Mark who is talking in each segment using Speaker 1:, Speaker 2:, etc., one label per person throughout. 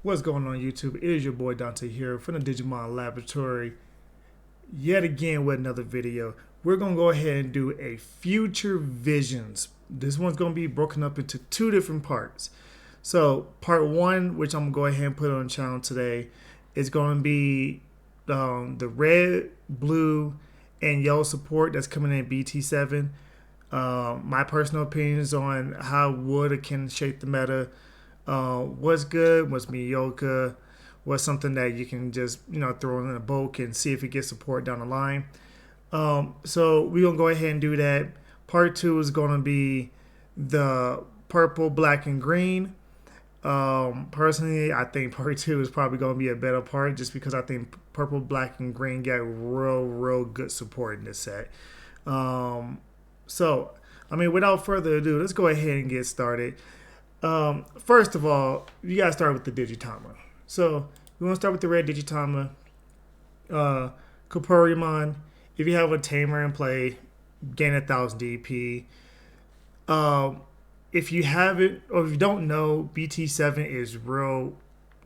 Speaker 1: What's going on YouTube? It is your boy Dante here from the Digimon Laboratory yet again with another video. We're going to go ahead and do a future visions. This one's going to be broken up into two different parts. So part one, which I'm going to go ahead and put on the channel today, is going to be the red, blue, and yellow support that's coming in BT-07. My personal opinions on how would it can shape the meta. What's good, what's mediocre, what's something that you can just throw in a bulk and see if it gets support down the line. So we're gonna go ahead and do that. Part two is gonna be the purple, black, and green. Personally, I think part two is probably gonna be a better part just because I think purple, black, and green get real good support in this set. So I mean, without further ado, let's go ahead and get started. First of all, you gotta start with the Digitama. So we want to start with the red Digitama. Kumamon. If you have a tamer in play, gain 1,000 DP. If you haven't, or if you don't know, BT-07 is real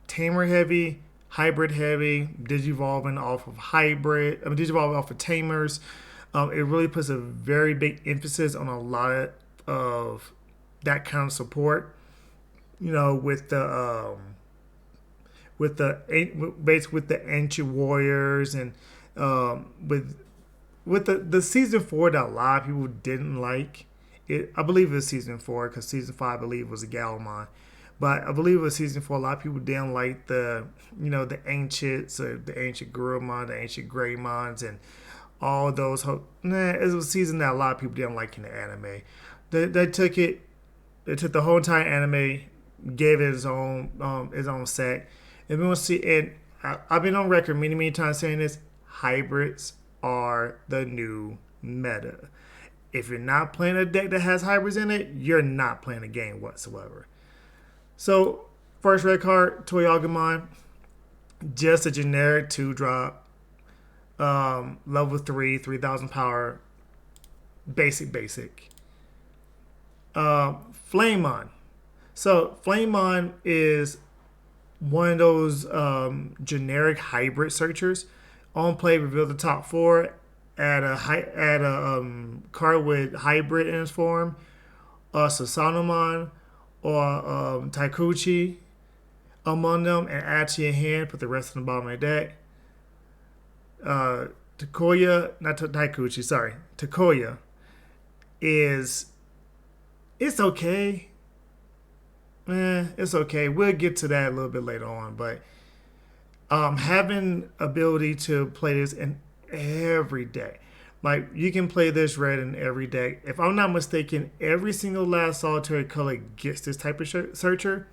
Speaker 1: tamer heavy, hybrid heavy, digivolving off of digivolving off of tamers. It really puts a very big emphasis on a lot of that kind of support. With the ancient warriors and with the season 4 that a lot of people didn't like. I believe it was season 4 because season 5 I believe was a Galmon, but I believe it was season 4. A lot of people didn't like the ancients, the ancient Greymon, the ancient Greymons, and all those. It was a season that a lot of people didn't like in the anime. They took the whole entire anime, gave it its own set. And we want to see, and I've been on record many times saying this: hybrids are the new meta. If you're not playing a deck that has hybrids in it, you're not playing a game whatsoever. So first red card, Kazamon, just a generic 2-drop, level 3, 3,000 power, basic. Flamemon. So Flamemon is one of those generic hybrid searchers. On play, reveal the top 4. Add a card with hybrid in its form, Kazamon or Taikuchi among them, and add to your hand. Put the rest on the bottom of your deck. Takoya, not Taikuchi, sorry. Takoya it's okay. It's okay. We'll get to that a little bit later on, but having ability to play this in every deck, like you can play this red in every deck. If I'm not mistaken, every single last solitary color gets this type of searcher,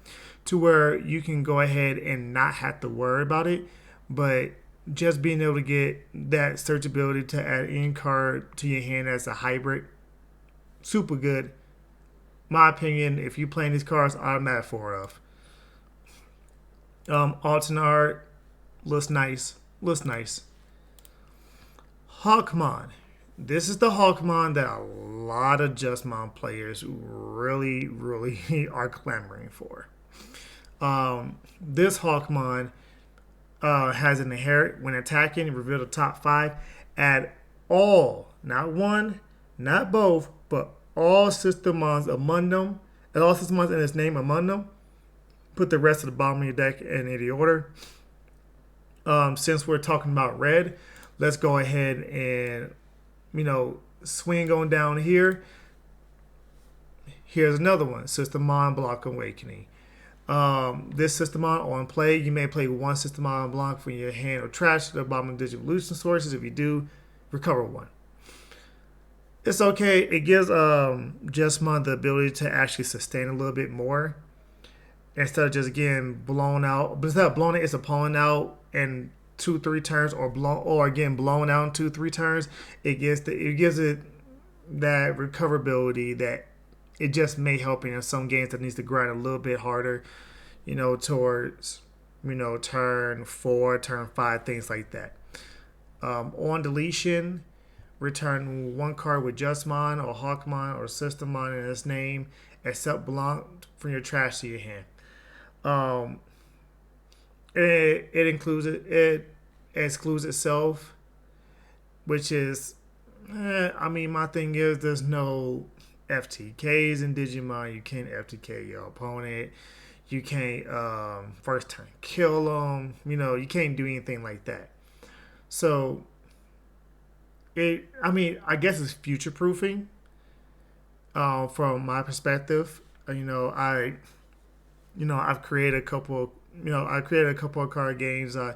Speaker 1: to where you can go ahead and not have to worry about it. But just being able to get that search ability to add any card to your hand as a hybrid, super good. My opinion, if you're playing these cards, automatic 4 of. Alternate art looks nice. Hawkmon. This is the Hawkmon that a lot of Justmon players really are clamoring for. This Hawkmon has an inherit. When attacking, reveal the top 5. Add all, not one, not both, but all Systemons among them, and all Systemons in its name among them. Put the rest of the bottom of your deck in any order. Since we're talking about red, let's go ahead and swing on down here. Here's another one, Systemon Block Awakening. This Systemon on play, you may play one Systemon block from your hand or trash to the bottom of Digivolution sources. If you do, recover 1. It's okay. It gives Justmon the ability to actually sustain a little bit more instead of just getting blown out. But instead of blowing its opponent out in 2-3 turns, or again blown out in 2-3 turns, it gives it that recoverability that it just may help in some games that needs to grind a little bit harder, towards turn 4, turn 5, things like that. On deletion, return 1 card with Justmon or Hawkmon or Systemon in its name, except belong from your trash to your hand. It excludes itself, which is, I mean, my thing is there's no FTKs in Digimon. You can't FTK your opponent. You can't first turn kill them. You know, you can't do anything like that. So I mean, I guess it's future proofing. From my perspective, I've created a couple. I created a couple of card games. I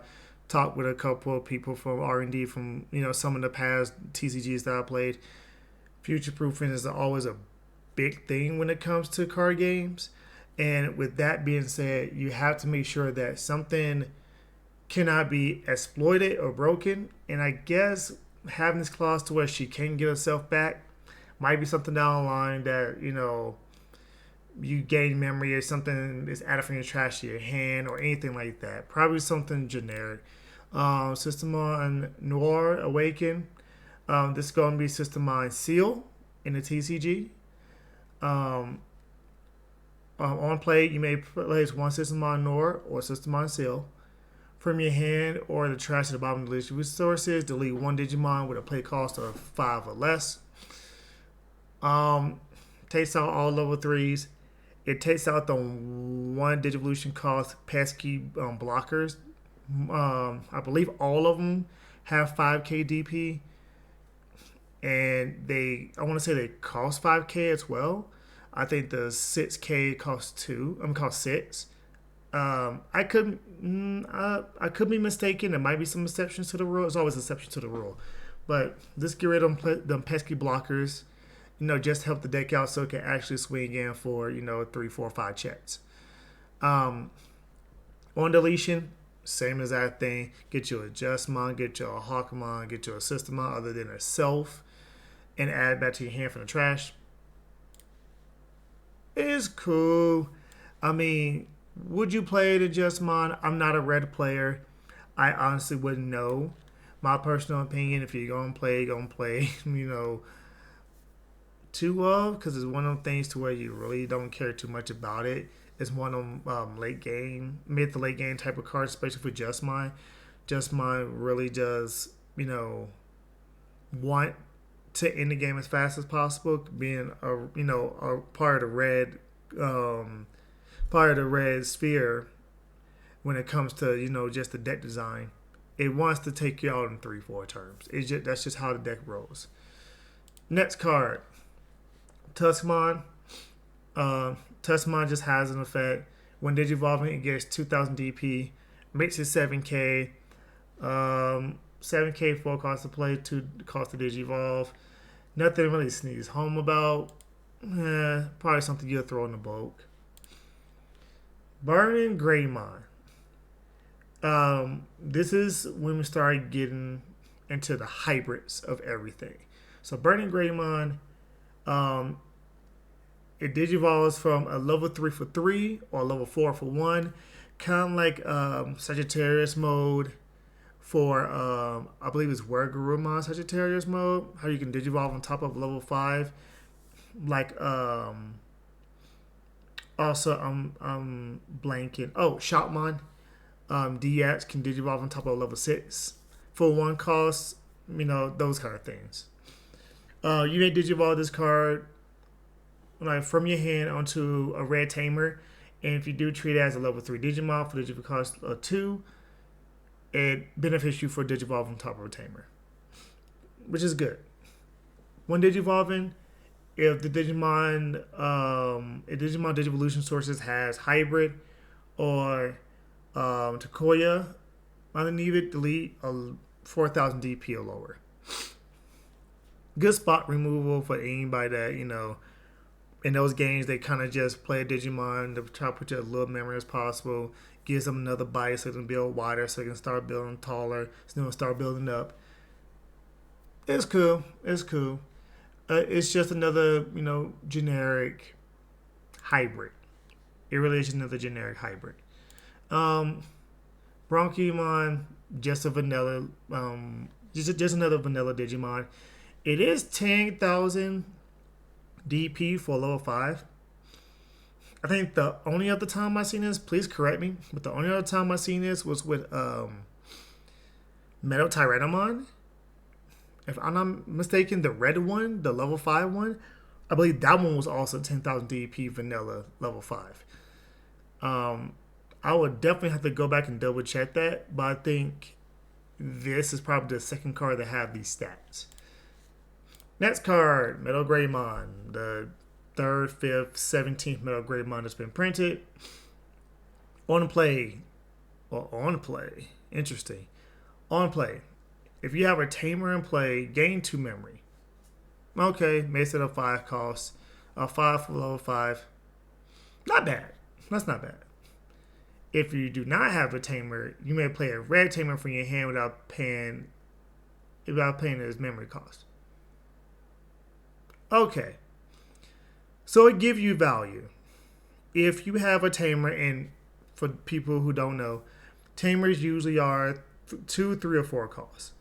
Speaker 1: talked with a couple of people from R&D from some of the past TCGs that I played. Future proofing is always a big thing when it comes to card games. And with that being said, you have to make sure that something cannot be exploited or broken. And I guess having this clause to where she can get herself back might be something down the line that, you gain memory or something is added from your trash to your hand or anything like that. Probably something generic. System on Noir Awaken. This is going to be System on Seal in the TCG. On play, you may place one System on Noir or System on Seal from your hand or the trash at the bottom of the list of resources. Delete one Digimon with a play cost of 5 or less. Takes out all level 3s. It takes out the one Digivolution cost pesky blockers. I believe all of them have 5k DP. And I want to say they cost 5k as well. I think the 6k costs 6. I could be mistaken. There might be some exceptions to the rule. There's always exceptions to the rule. But just get rid of them pesky blockers. Just help the deck out so it can actually swing in for, 3, 4, 5 checks. On deletion, same exact thing. Get you a Justmon, get you a Hawkmon, get you a Systemon other than itself, and add back to your hand from the trash. It's cool. I mean, would you play the Justmon? I'm not a red player. I honestly wouldn't know. My personal opinion, if you're going to play, two of, because it's one of them things to where you really don't care too much about it. It's one of them mid to late game type of cards, especially for Justmon. Justmon really does, want to end the game as fast as possible, being a part of the red sphere when it comes to just the deck design. It wants to take you out in 3-4 turns. That's just how the deck rolls. Next card. Tusk Mod. Tusk Mod just has an effect. When Digivolving, it gets 2000 DP. Makes it 7k. 7k 4 cost to play, 2 cost to Digivolve. Nothing really sneeze home about. Probably something you'll throw in the bulk. Burning Greymon. This is when we start getting into the hybrids of everything. So Burning Greymon, it digivolves from a level 3 for 3 or a level 4 for 1. Kind of like Sagittarius mode for, I believe it's Magna Guru Man Sagittarius mode. How you can digivolve on top of level 5. Like, also, I'm blanking. Oh, Shoutmon. DX can digivolve on top of level 6 for 1 cost. Those kind of things. You may digivolve this card from your hand onto a red tamer, and if you do treat it as a level 3 Digimon for digivolve cost 2, it benefits you for digivolve on top of a tamer, which is good. When digivolving, if the Digimon Digivolution Sources has hybrid or Takoya underneath it, delete 4,000 DP or lower. Good spot removal for anybody that, in those games, they kind of just play a Digimon to try to put you as little memory as possible. Gives them another bite so they can build wider, so they can start building taller, so they can start building up. It's cool. It's just another, generic hybrid. It really is another generic hybrid. Bronchimon, just a vanilla, just another vanilla Digimon. It is 10,000 DP for level 5. I think the only other time I seen this, please correct me, but the only other time I seen this was with Metal Tyrannomon. If I'm not mistaken, the red one, the level 5 one, I believe that one was also 10,000 DP vanilla level 5. I would definitely have to go back and double check that, but I think this is probably the second card that had these stats. Next card, Metal Greymon, the 3rd, 5th, 17th Metal Greymon that's been printed. On play, interesting. On play, if you have a tamer in play, gain 2 memory. Okay, makes it a 5 cost, a 5 for level 5. Not bad. That's not bad. If you do not have a tamer, you may play a red tamer from your hand without paying its memory cost. Okay. So it gives you value. If you have a tamer, and for people who don't know, tamers usually are 2, 3, or 4 costs.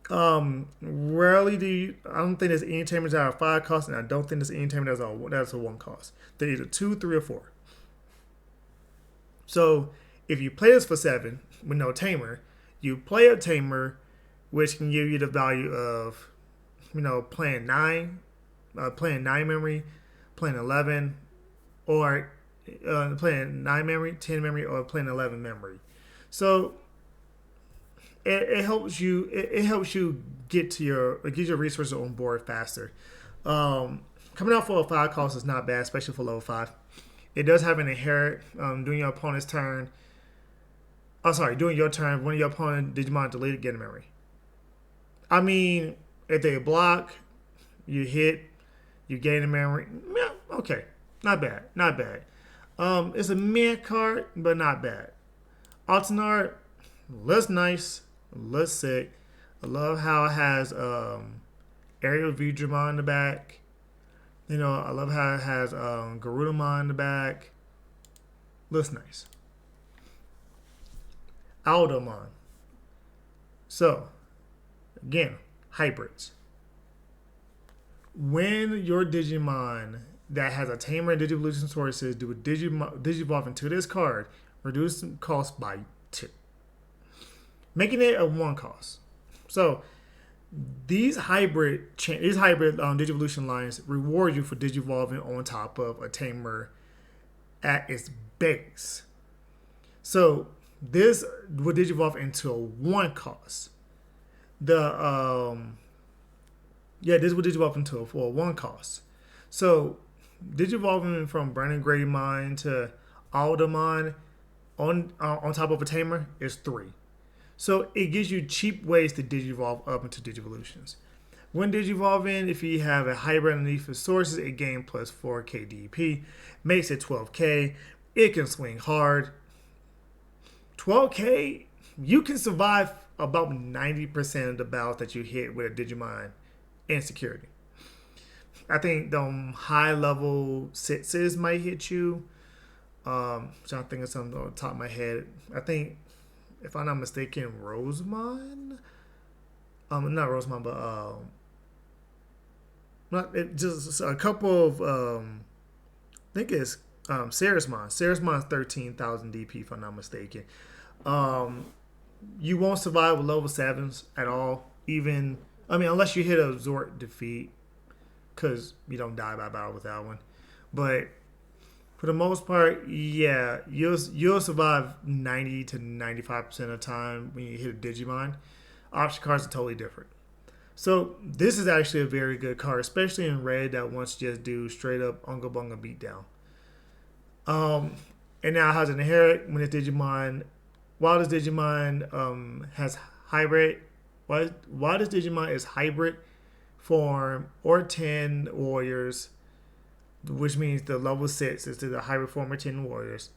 Speaker 1: Rarely I don't think there's any tamers that are 5 costs, and I don't think there's any tamer that's a 1 cost. They're either 2, 3, or 4. So if you play this for 7 with no tamer, you play a tamer, which can give you the value of, playing 9 memory, playing 11, or playing 9 memory, 10 memory, or playing 11 memory. So it helps you. It helps you get your resources on board faster. Coming out for a 5 cost is not bad, especially for level 5. It does have an inherit during your opponent's turn. During your turn, when your opponent Digimon deleted, get a memory. I mean, if they block, you hit, you gain a memory. Yeah, okay, not bad. It's a mid card, but not bad. Altanar looks nice, looks sick. I love how it has aerial Vidramon in the back. I love how it has Garudamon in the back. Looks nice. Aldomon. So, again, hybrids. When your Digimon that has a tamer and Digivolution sources do a Digivolve into this card, reduce the cost by 2. Making it a 1 cost. So, these hybrid Digivolution lines reward you for Digivolving on top of a tamer at its base. So this will Digivolve into a 1 cost. This will Digivolve into a 1 cost. So Digivolving from Brandon Greymon to Aldomon on top of a tamer is 3. So it gives you cheap ways to Digivolve up into Digivolutions. When Digivolving, if you have a hybrid underneath the sources, it gains plus 4k DP, makes it 12k. It can swing hard. 12k, you can survive about 90% of the battles that you hit with a Digimon in security. I think the high level 6s might hit you. So I'm thinking something on the top of my head. I think, if I'm not mistaken, Rosemon. Not Rosemon, but just a couple of I think it's Sarismon. Sarismon's 13,000 DP, if I'm not mistaken. You won't survive with level 7s at all. Unless you hit a Zort defeat, because you don't die by battle with that one. But for the most part, yeah, you'll survive 90 to 95% of the time when you hit a Digimon. Option cards are totally different. So this is actually a very good card, especially in red that wants to just do straight up Unga Bunga beatdown. And now it has an inherit when it's Digimon. While this Digimon has hybrid, while this Digimon is hybrid form or 10 warriors, which means the level 6 is to the hybrid form or 10 warriors,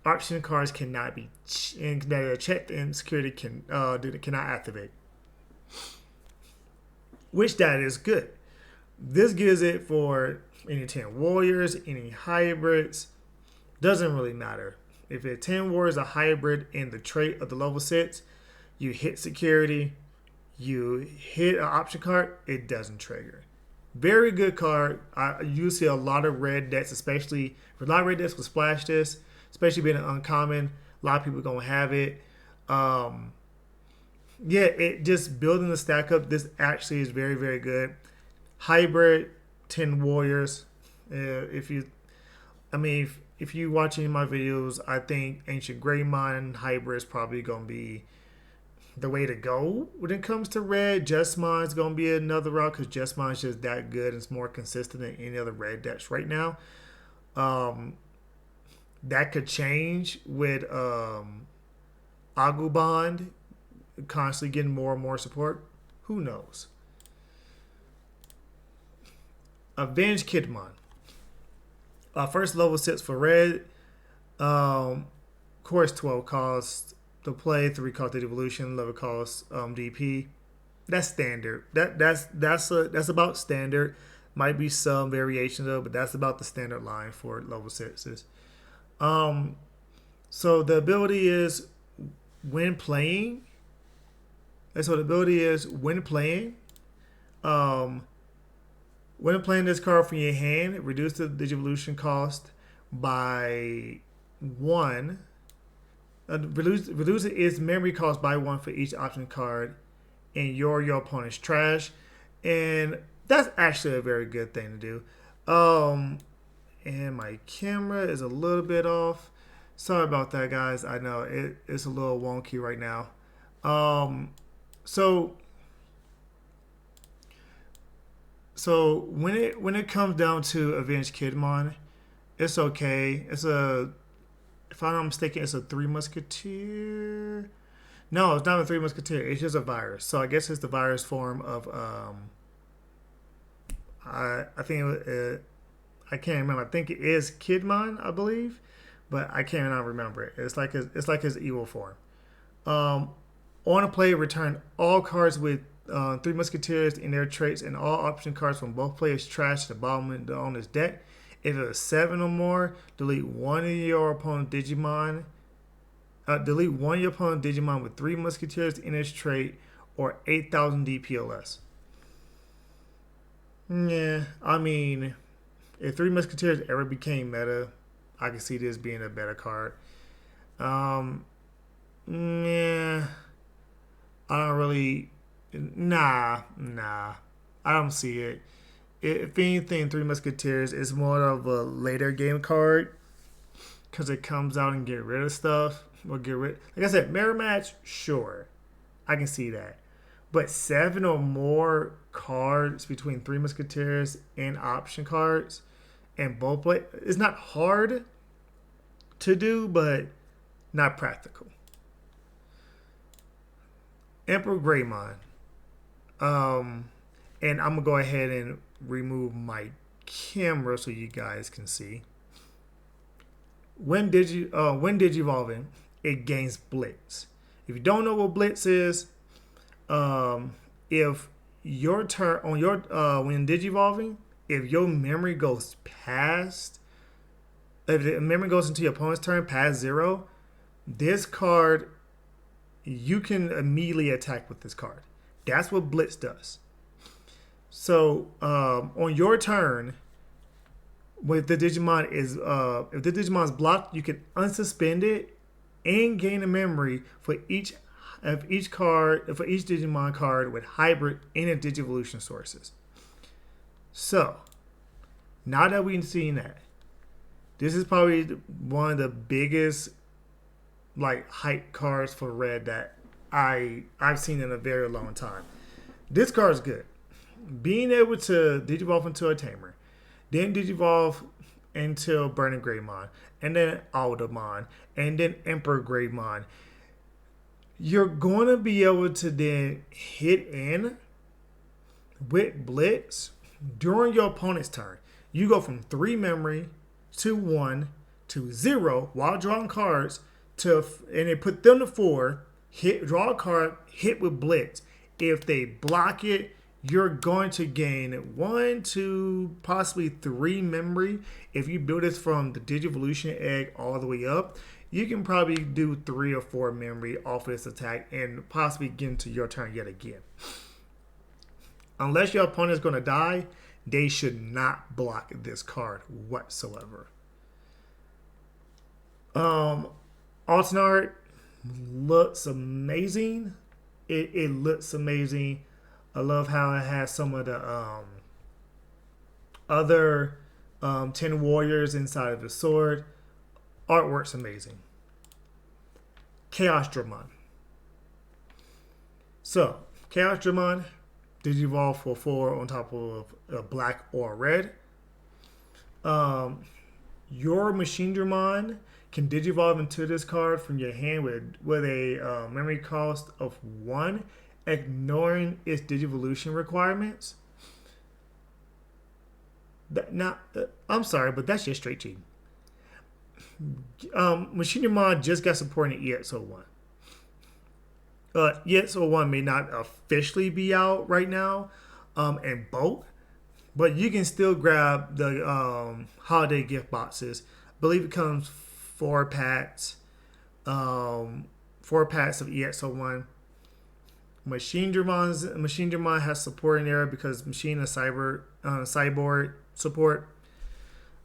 Speaker 1: option cards cannot be that are checked and security cannot activate. Which that is good. This gives it for any 10 warriors, any hybrids. Doesn't really matter. If it's 10 warriors a hybrid in the trait of the level 6, you hit security, you hit an option card, it doesn't trigger. Very good card. You see a lot of red decks, especially for a lot of red decks with splash this, especially being an uncommon. A lot of people gonna have it. Yeah, it just building the stack up. This actually is very, very good. Hybrid 10 warriors. If you, I mean, if you watch any of my videos, I think Ancient Greymon hybrid is probably gonna be the way to go when it comes to red. Jesmon is gonna be another route because Jesmon is just that good and it's more consistent than any other red decks right now. That could change with Agubond constantly getting more and more support. Who knows? Avenge Kidmon. First level 6 for red. Course 12 cost to play, 3 cost evolution, level cost DP. That's standard. That's about standard. Might be some variations though, but that's about the standard line for level 6s. So the ability is when playing. And so the ability is when playing. When playing this card from your hand, reduce the Digivolution cost by 1. Reduce its memory cost by 1 for each option card in your opponent's trash. And that's actually a very good thing to do. And my camera is a little bit off. Sorry about that, guys. I know it's a little wonky right now. So when it comes down to Avenged Kidmon, it's okay. It's if I'm not mistaken, it's a 3 Musketeer. No, it's not a 3 Musketeer. It's just a virus. So I guess it's the virus form of I think I can't remember. I think it is Kidmon, I believe, but I cannot remember it. It's like his evil form. On a play, return all cards with 3 Musketeers in their traits and all option cards from both players' trash to the bottom of the owner's deck. If it was 7 or more, delete one of your opponent's Digimon. Delete one of your opponent's Digimon with 3 Musketeers in its trait or 8,000 DP or less. Yeah, I mean, if 3 Musketeers ever became meta, I could see this being a better card. Yeah, I don't really. Nah. I don't see it. If anything, 3 Musketeers is more of a later game card because it comes out and get rid of stuff. Or get rid. Like I said, mirror match, sure, I can see that. But 7 or more cards between 3 Musketeers and option cards, and both play, it's not hard to do, but not practical. Emperor Greymon. And I'm gonna go ahead and remove my camera so you guys can see. When digivolving, it gains Blitz. If you don't know what Blitz is, if your turn on your when digivolving, if your memory goes past, if the memory goes into your opponent's turn past 0, this card you can immediately attack with this card. That's what Blitz does. So on your turn, with the Digimon is if the Digimon is blocked, you can unsuspend it and gain a memory for each Digimon card with hybrid and Digivolution sources. So now that we've seen that, this is probably one of the biggest hype cards for red that I've seen in a very long time. This card is good. Being able to digivolve into a Tamer, then digivolve into Burning Greymon, and then Aldamon, and then Emperor Greymon. You're going to be able to then hit in with Blitz during your opponent's turn. You go from 3 memory to 1 to 0 while drawing cards and they put them to 4. Draw a card, hit with Blitz. If they block it, you're going to gain 1 to possibly 3 memory. If you build this from the Digivolution egg all the way up, you can probably do 3 or 4 memory off of this attack and possibly get into your turn yet again. Unless your opponent is going to die, they should not block this card whatsoever. Alternate art looks amazing. It looks amazing. I love how it has some of the other 10 warriors inside of the sword. Artwork's amazing. Chaos Dramon. So, Chaos Dramon, Digivolve for 4 on top of a black or red. Your Machine Dramon can Digivolve into this card from your hand with a memory cost of 1, ignoring its Digivolution requirements. I'm sorry, but that's just straight cheating. Machine Dramon just got support in EX01. EX01 may not officially be out right now in bulk, but you can still grab the holiday gift boxes. I believe it comes 4 packs. 4 packs of EX01. Machine Dramon has support in there because Machine and Cyborg support.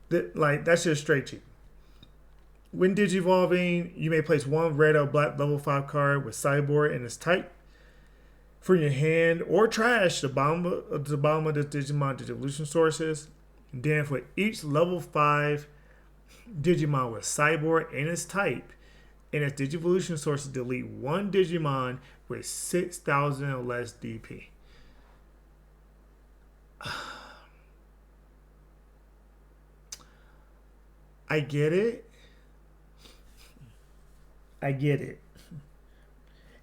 Speaker 1: That's just straight cheap. When Digivolving, you may place 1 red or black level 5 card with Cyborg and its type from your hand or trash the bottom of the Digimon Digivolution sources. And then for each level 5 Digimon with Cyborg and its type and its Digivolution sources, delete 1 Digimon with 6,000 or less DP. I get it.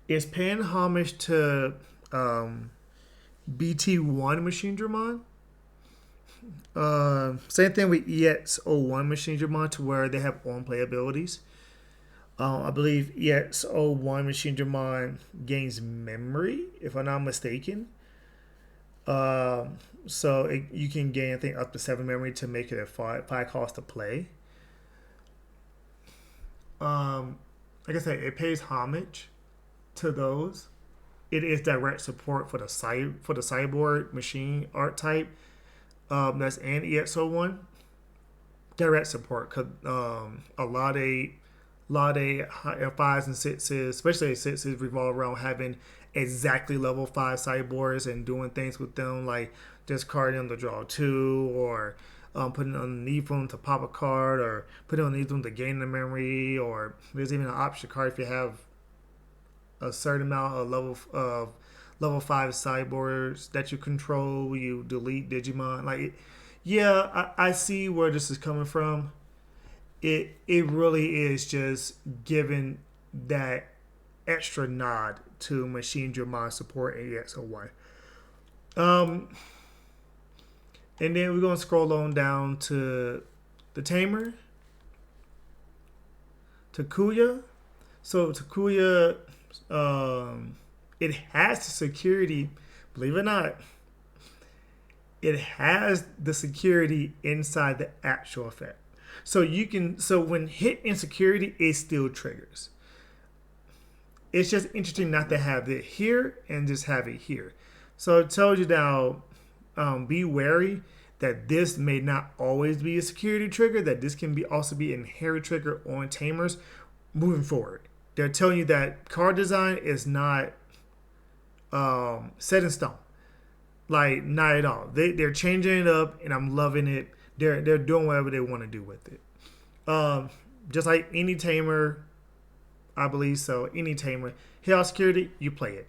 Speaker 1: It's paying homage to BT-1 Machine Dramon. Same thing with EX01 Machine Dramon, to where they have on-play abilities. I believe EX01 Machine Dramon gains memory, if I'm not mistaken. You can gain, I think, up to 7 memory to make it a 5 cost to play. Like I said, it pays homage to those. It is direct support for the Cyborg Machine art type. That's in EX01. Direct support, because a lot of 5s and 6s, especially 6s, revolve around having exactly level 5 cyborgs and doing things with them, like discarding them to draw 2, or putting underneath them to pop a card, or putting underneath them to gain the memory, or there's even an option card if you have a certain amount of level 5 cyborgs that you control, you delete Digimon. I see where this is coming from. It really is just giving that extra nod to Machine Dramon support in EX01. And then we're going to scroll on down to the Tamer. Takuya. So Takuya, it has the security, believe it or not, it has the security inside the actual effect. So when hit in security, it still triggers. It's just interesting not to have it here and just have it here. So it tells you now, be wary that this may not always be a security trigger, that this can also be an inherent trigger on Tamers moving forward. They're telling you that card design is not set in stone. Not at all. They're changing it up, and I'm loving it. They're doing whatever they want to do with it. Just like any Tamer, I believe so. Any Tamer, hit out security, you play it.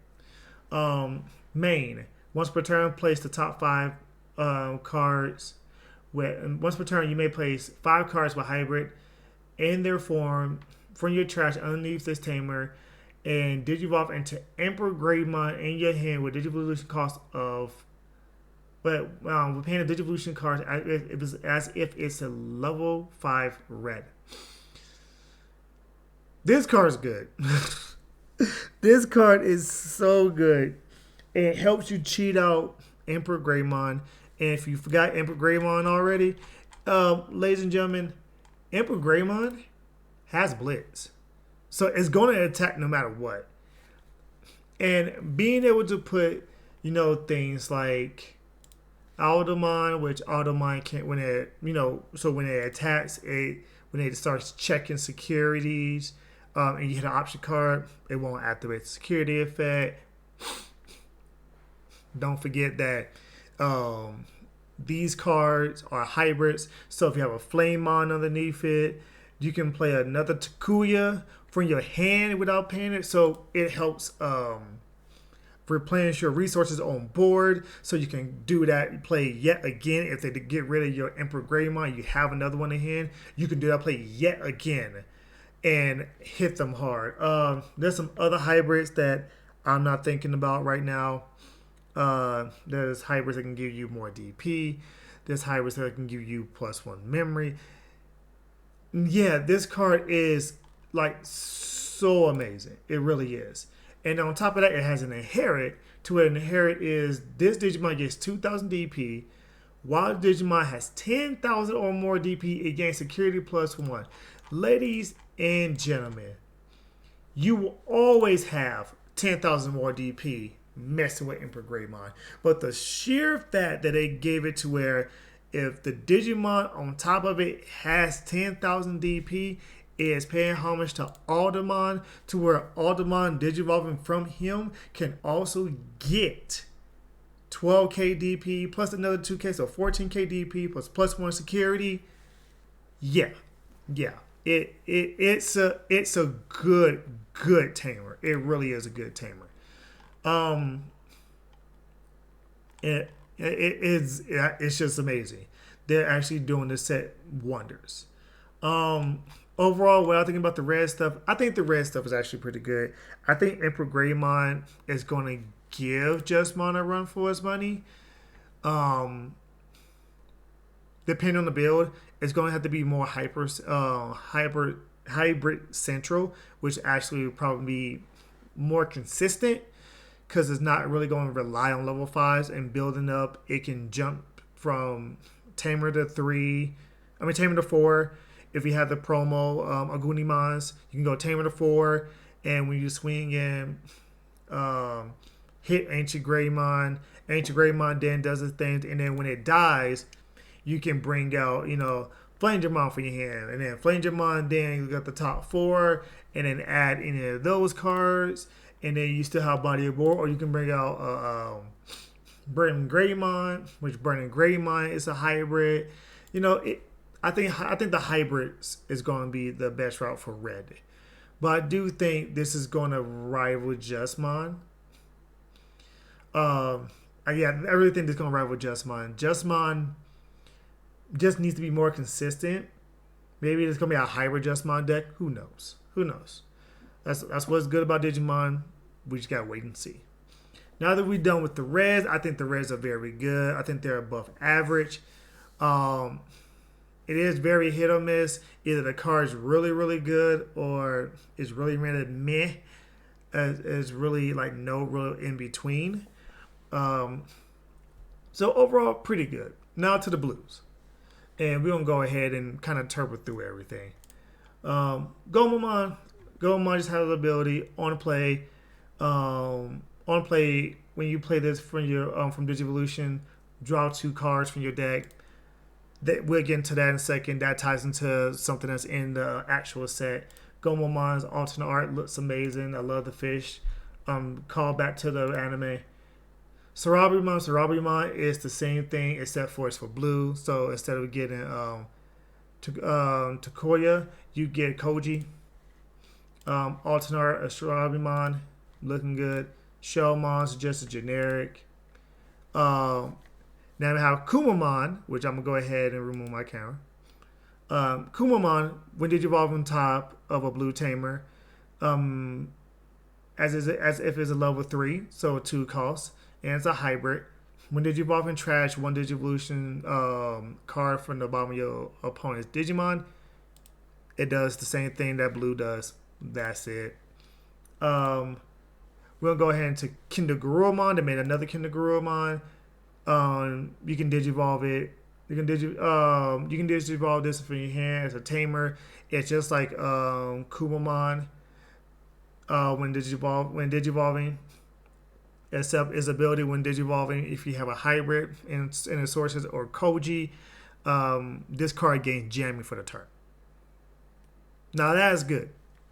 Speaker 1: Main. Once per turn, place the top 5 cards. Once per turn, you may place 5 cards with hybrid in their form from your trash underneath this Tamer, and Digivolve into Emperor Greymon in your hand with Digivolution cost of. But we're paying a Digivolution card as if it's a level 5 red. This card is good. This card is so good. It helps you cheat out Emperor Greymon. And if you forgot Emperor Greymon already, ladies and gentlemen, Emperor Greymon has Blitz. So it's going to attack no matter what. And being able to put, things like Aldermon, which Aldermon can't when it so when it attacks when it starts checking securities, and you hit an option card, it won't activate the security effect. Don't forget that these cards are hybrids, so if you have a Flamemon underneath it, you can play another Takuya from your hand without paying it. So it helps replenish your resources on board, so you can do that. You play yet again. If they get rid of your Emperor Greymon, you have another one in hand. You can do that, play yet again, and hit them hard. There's some other hybrids that I'm not thinking about right now. There's hybrids that can give you more DP. There's hybrids that can give you +1 memory. Yeah, this card is like so amazing. It really is. And on top of that, it has an inherit. To where an inherit is this Digimon gets 2,000 DP, while Digimon has 10,000 or more DP, it gains security +1. Ladies and gentlemen, you will always have 10,000 more DP messing with Emperor Greymon. But the sheer fact that they gave it to where if the Digimon on top of it has 10,000 DP, is paying homage to Aldermon, to where Aldermon Digivolving from him can also get 12k DP plus another 2k, so 14k DP plus +1 security. Yeah. It's a good tamer. It really is a good tamer. It's just amazing. They're actually doing the set wonders. Overall, what I think about the red stuff, I think the red stuff is actually pretty good. I think Emperor Greymon is going to give Justmon a run for his money. Depending on the build, it's going to have to be more hybrid central, which actually would probably be more consistent, because it's not really going to rely on level 5s and building up. It can jump from Tamer to 4. If you have the promo Agunimons, you can go Tamer to 4, and when you swing in, hit Ancient Greymon then does its thing, and then when it dies, you can bring out, Flanger for your hand, and then Flanger then you got the top 4, and then add any of those cards, and then you still have Body of War, or you can bring out Burning Greymon, which Burning Greymon is a hybrid. I think the hybrids is going to be the best route for red, but I do think this is going to rival Justmon. I really think this is going to rival Justmon. Justmon just needs to be more consistent. Maybe it's going to be a hybrid Justmon deck. Who knows? That's what's good about Digimon. We just got to wait and see. Now that we're done with the reds, I think the reds are very good. I think they're above average. It is very hit or miss. Either the card's really, really good, or it's really rated meh. It's really like no real in between. So overall, pretty good. Now to the blues. And we're going to go ahead and kind of turbo through everything. Kumamon just has the ability on play. When you play this from your from Digivolution, draw 2 cards from your deck. We'll get into that in a second. That ties into something that's in the actual set. Gomamon's alternate art looks amazing. I love the fish. Call back to the anime. Sarabimon is the same thing, except for it's for blue. So instead of getting Takoya, you get Koji. Alternate art of Sarabimon, looking good. Shellmon's just a generic. Now we have Kumamon, which I'm going to go ahead and remove my camera. Kumamon, when Digivolve on top of a blue tamer, as if it's a level 3, so 2 costs, and it's a hybrid. When Digivolve in trash 1 Digivolution card from the bottom of your opponent's Digimon, it does the same thing that blue does. That's it. We'll go ahead and take Kindergarurumon. They made another Kindergarurumon. You can digivolve it. You can digivolve this from your hand as a tamer. It's just like Kumamon when digivolving. except its ability when digivolving. If you have a hybrid in the sources or Koji, this card gains jamming for the turn. Now that's good.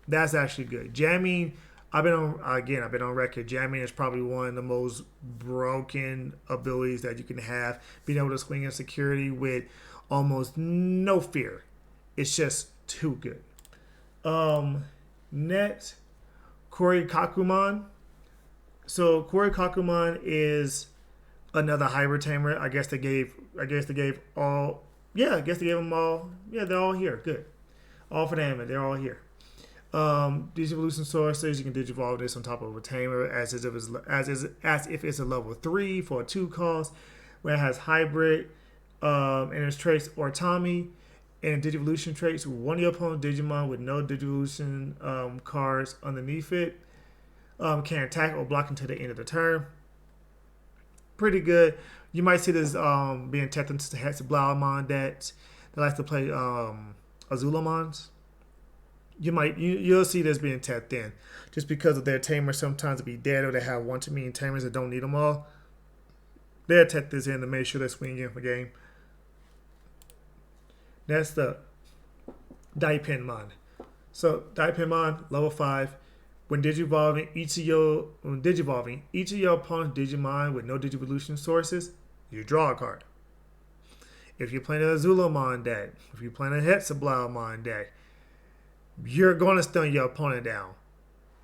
Speaker 1: That's actually good. Jamming, I've been on record. Jamming is probably one of the most broken abilities that you can have. Being able to swing in security with almost no fear. It's just too good. Next, Kumamon. So Kumamon is another hybrid tamer. I guess they gave all. Yeah, I guess they gave them all. Yeah, they're all here. Good. All for damage. They're all here. Digivolution sources. You can digivolve this on top of a tamer as if it's a level 3 for a 2 cost. Where it has hybrid and its traits or Tommy. And Digivolution traits, one of your opponent's Digimon with no Digivolution cards underneath it can attack or block until the end of the turn. Pretty good. You might see this being tapped into the Hexablaumon that likes to play Azulamons. You'll see this being tapped in just because of their tamers sometimes be dead or they have one too many tamers that don't need them all. They'll tap this in to make sure they're swinging in for game. That's the Daipenmon. So Daipenmon, level 5. When digivolving each of your opponent's Digimon with no Digivolution sources, you draw a card. If you're playing a Azulamon deck, if you're playing a Hexablaumon deck, you're going to stun your opponent down.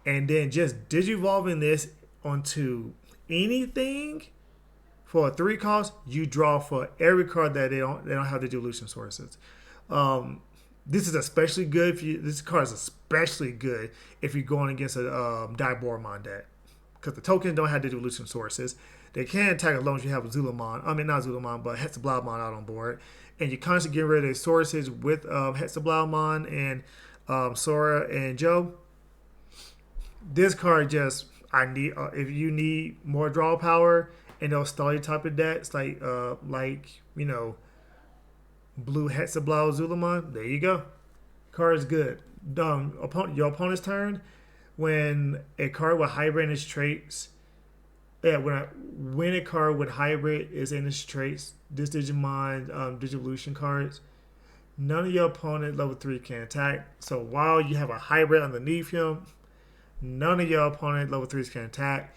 Speaker 1: And then just digivolving this onto anything for a 3 cost, you draw for every card that they don't have Digivolution sources. This is especially good this card is especially good if you're going against a Diboromon deck. Because the tokens don't have Digivolution sources. They can attack as long as you have a Zulamon. I mean, not Zulamon, but Hexablaumon out on board. And you constantly get rid of their sources with Hexablaumon and Sora and Joe. This card just, if you need more draw power in those Starly type of decks, like Blue Hexablau Zulamon, there you go. Card's good. Your opponent's turn, when a card with hybrid in its traits, when a card with hybrid is in its traits, this Digimon Digivolution cards, none of your opponent level 3 can attack. So while you have a hybrid underneath him, none of your opponent level 3s can attack.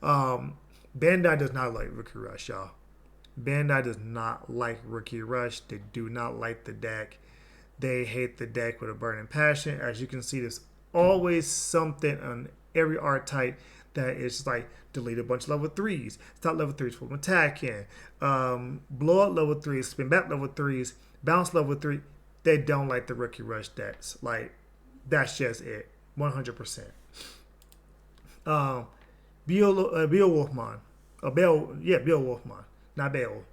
Speaker 1: Bandai does not like Rookie Rush, y'all. Bandai does not like Rookie Rush. They do not like the deck. They hate the deck with a burning passion. As you can see, there's always something on every archetype that is like delete a bunch of level 3s, stop level 3s from attacking, blow up level 3s, spin back level 3s, bounce level 3. They don't like the Rookie Rush decks. Like, that's just it. 100%. Beowulfmon. Beowulfmon. Not Beowulf.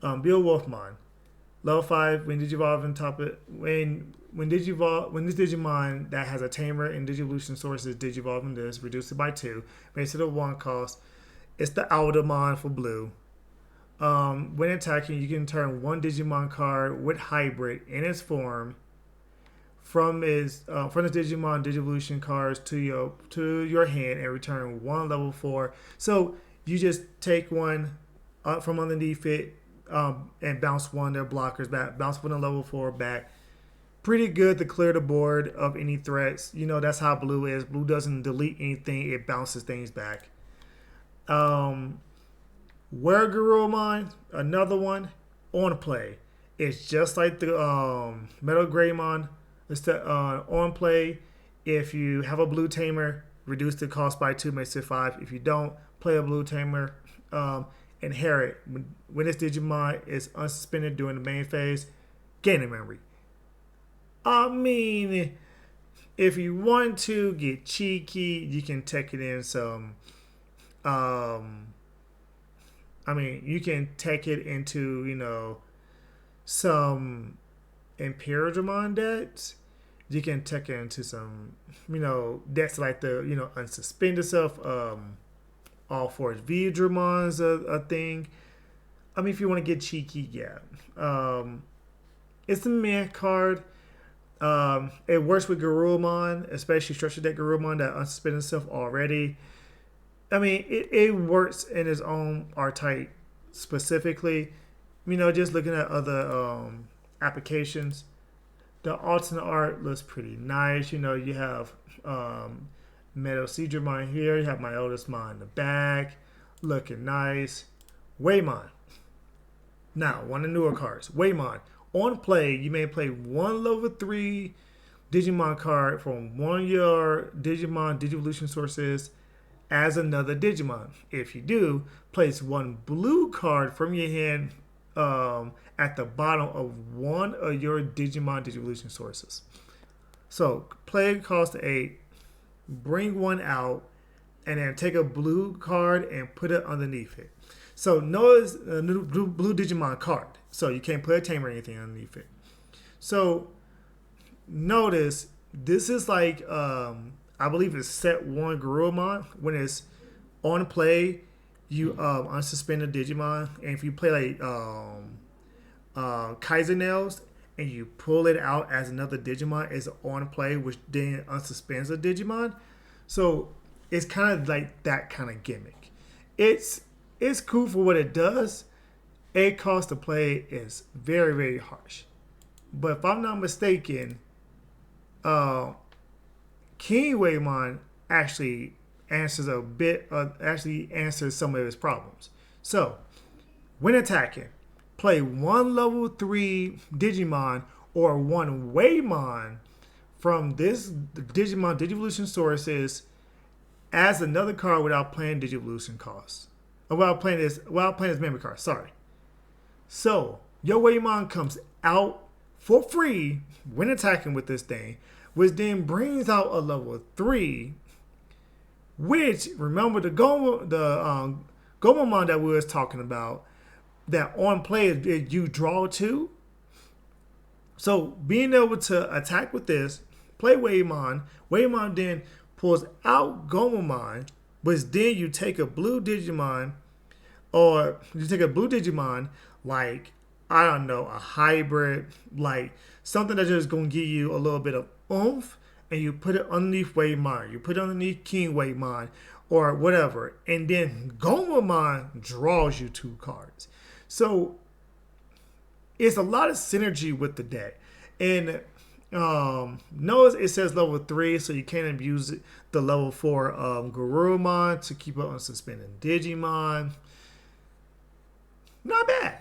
Speaker 1: Beowulfmon. Level 5, when Digivolve on top of when this Digimon that has a tamer and Digivolution sources Digivolving this, reduce it by 2, makes it a 1 cost. It's the Aldamon for blue. When attacking, you can turn one Digimon card with hybrid in its form from the Digimon Digivolution cards to your hand and return one level 4. So you just take one from underneath it and bounce one of their blockers back, bounce one on level 4 back. Pretty good to clear the board of any threats. You know, that's how blue is. Blue doesn't delete anything, it bounces things back. Greymon, another one on play. It's just like the Metal Greymon. It's the on play. If you have a blue tamer, reduce the cost by 2, makes it 5. If you don't play a blue tamer, inherit. When this Digimon is unsuspended during the main phase, gain a memory. I mean, if you want to get cheeky, you can take it in some. You can take it into, some Imperial Dramon decks. You can take it into some, decks like the, unsuspended stuff. All Force V Dramon's a thing. I mean, if you want to get cheeky, yeah. It's a meh card. It works with Garurumon, especially structured deck Garurumon that unsuspended stuff already. I mean, it works in its own archetype specifically. You know, just looking at other applications, the alternate art looks pretty nice. You know, you have Metal Seedramon here. You have my oldest Mon in the back, looking nice. Greymon. Now, one of the newer cards. Greymon. On play, you may play one level 3 Digimon card from one of your Digimon Digivolution sources as another Digimon. If you do, place one blue card from your hand at the bottom of one of your Digimon Digivolution sources. So, play cost 8, bring one out, and then take a blue card and put it underneath it. So, notice a new blue Digimon card. So, you can't put a tamer or anything underneath it. So, notice this is like, I believe it's set 1 Greymon. When it's on play, you unsuspend a Digimon. And if you play like Kaiserman and you pull it out as another Digimon, it's on play, which then unsuspends a Digimon. So it's kind of like that kind of gimmick. It's cool for what it does. A cost to play is very, very harsh. But if I'm not mistaken, King Greymon actually answers answers some of his problems. So, when attacking, play one level 3 Digimon or one Greymon from this Digimon Digivolution sources as another card without playing Digivolution costs. Without playing this memory card. Sorry. So, your Greymon comes out for free when attacking with this thing, which then brings out a level 3, which, remember the Kumamon that we was talking about, that on play you draw 2. So being able to attack with this, play Greymon then pulls out Kumamon, but then you take a blue Digimon, like, I don't know, a hybrid, like something that's just going to give you a little bit of oomph, and you put it underneath Greymon, you put it underneath King Greymon, or whatever, and then Kumamon draws you 2 cards. So it's a lot of synergy with the deck. And notice it says level 3, so you can't abuse the level 4 Greymon to keep up on suspending Digimon. Not bad.